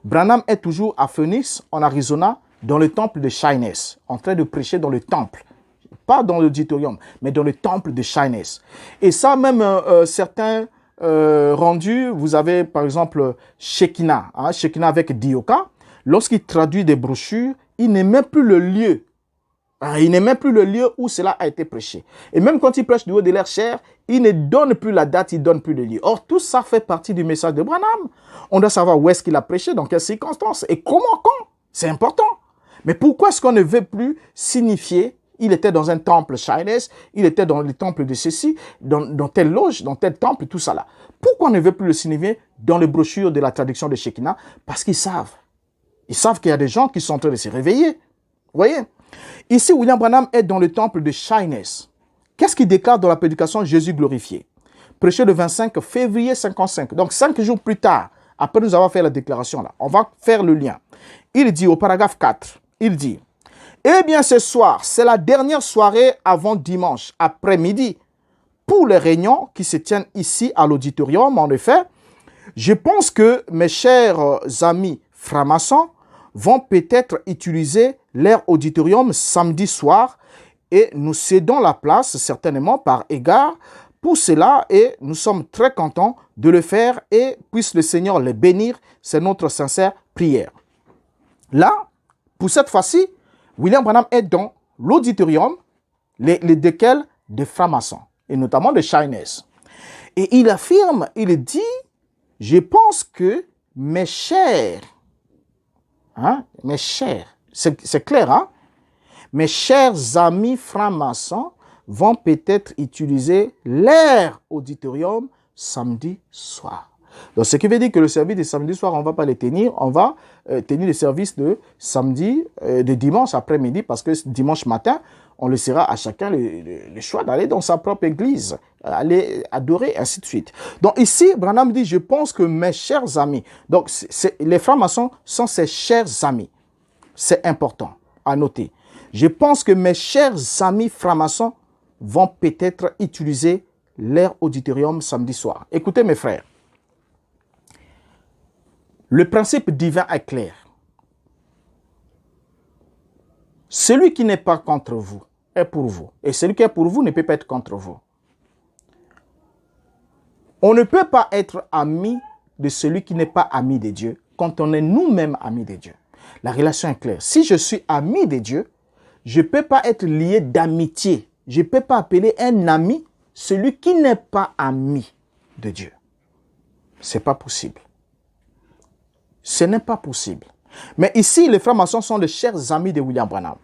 A: Branham est toujours à Phoenix, en Arizona, dans le temple de Shiners, en train de prêcher dans le temple. Pas dans l'auditorium, mais dans le temple de Shiners. Et ça, même certains rendus, vous avez par exemple Shekinah, Shekinah avec Dioka. Lorsqu'il traduit des brochures, il n'est même plus le lieu. Il n'est même plus le lieu où cela a été prêché. Et même quand il prêche du haut de l'air chair, il ne donne plus la date, il ne donne plus le lieu. Or, tout ça fait partie du message de Branham. On doit savoir où est-ce qu'il a prêché, dans quelles circonstances et comment, quand. C'est important. Mais pourquoi est-ce qu'on ne veut plus signifier il était dans un temple Shiners, il était dans le temple de ceci, dans telle loge, dans tel temple, tout ça là. Pourquoi on ne veut plus le signifier dans les brochures de la traduction de Shekinah? Parce qu'ils savent. Ils savent qu'il y a des gens qui sont en train de se réveiller. Vous voyez? Ici, William Branham est dans le temple de Shiners. Qu'est-ce qu'il déclare dans la prédication Jésus glorifié? Prêché le 25 février 55. Donc 5 jours plus tard, après nous avoir fait la déclaration là, on va faire le lien. Il dit au paragraphe 4, il dit: eh bien, ce soir, c'est la dernière soirée avant dimanche, après-midi. Pour les réunions qui se tiennent ici à l'auditorium, en effet, je pense que mes chers amis francs-maçons vont peut-être utiliser leur auditorium samedi soir et nous cédons la place, certainement par égard pour cela, et nous sommes très contents de le faire et puisse le Seigneur les bénir. C'est notre sincère prière. Là, pour cette fois-ci, William Branham est dans l'auditorium, desquels des francs-maçons, et notamment des Shiners. Et il affirme, il dit, je pense que mes chers, c'est clair, mes chers amis francs-maçons vont peut-être utiliser leur auditorium samedi soir. Donc, ce qui veut dire que le service de samedi soir, on ne va pas le tenir, on va tenir le service de samedi, de dimanche après-midi, parce que dimanche matin, on laissera à chacun le choix d'aller dans sa propre église, aller adorer, ainsi de suite. Donc ici, Branham dit, je pense que mes chers amis, donc les francs-maçons sont ses chers amis. C'est important à noter. Je pense que mes chers amis francs-maçons vont peut-être utiliser leur auditorium samedi soir. Écoutez mes frères, le principe divin est clair. Celui qui n'est pas contre vous est pour vous. Et celui qui est pour vous ne peut pas être contre vous. On ne peut pas être ami de celui qui n'est pas ami de Dieu quand on est nous-mêmes amis de Dieu. La relation est claire. Si je suis ami de Dieu, je ne peux pas être lié d'amitié. Je ne peux pas appeler un ami celui qui n'est pas ami de Dieu. Ce n'est pas possible. Ce n'est pas possible. Mais ici, les francs-maçons sont les chers amis de William Branham.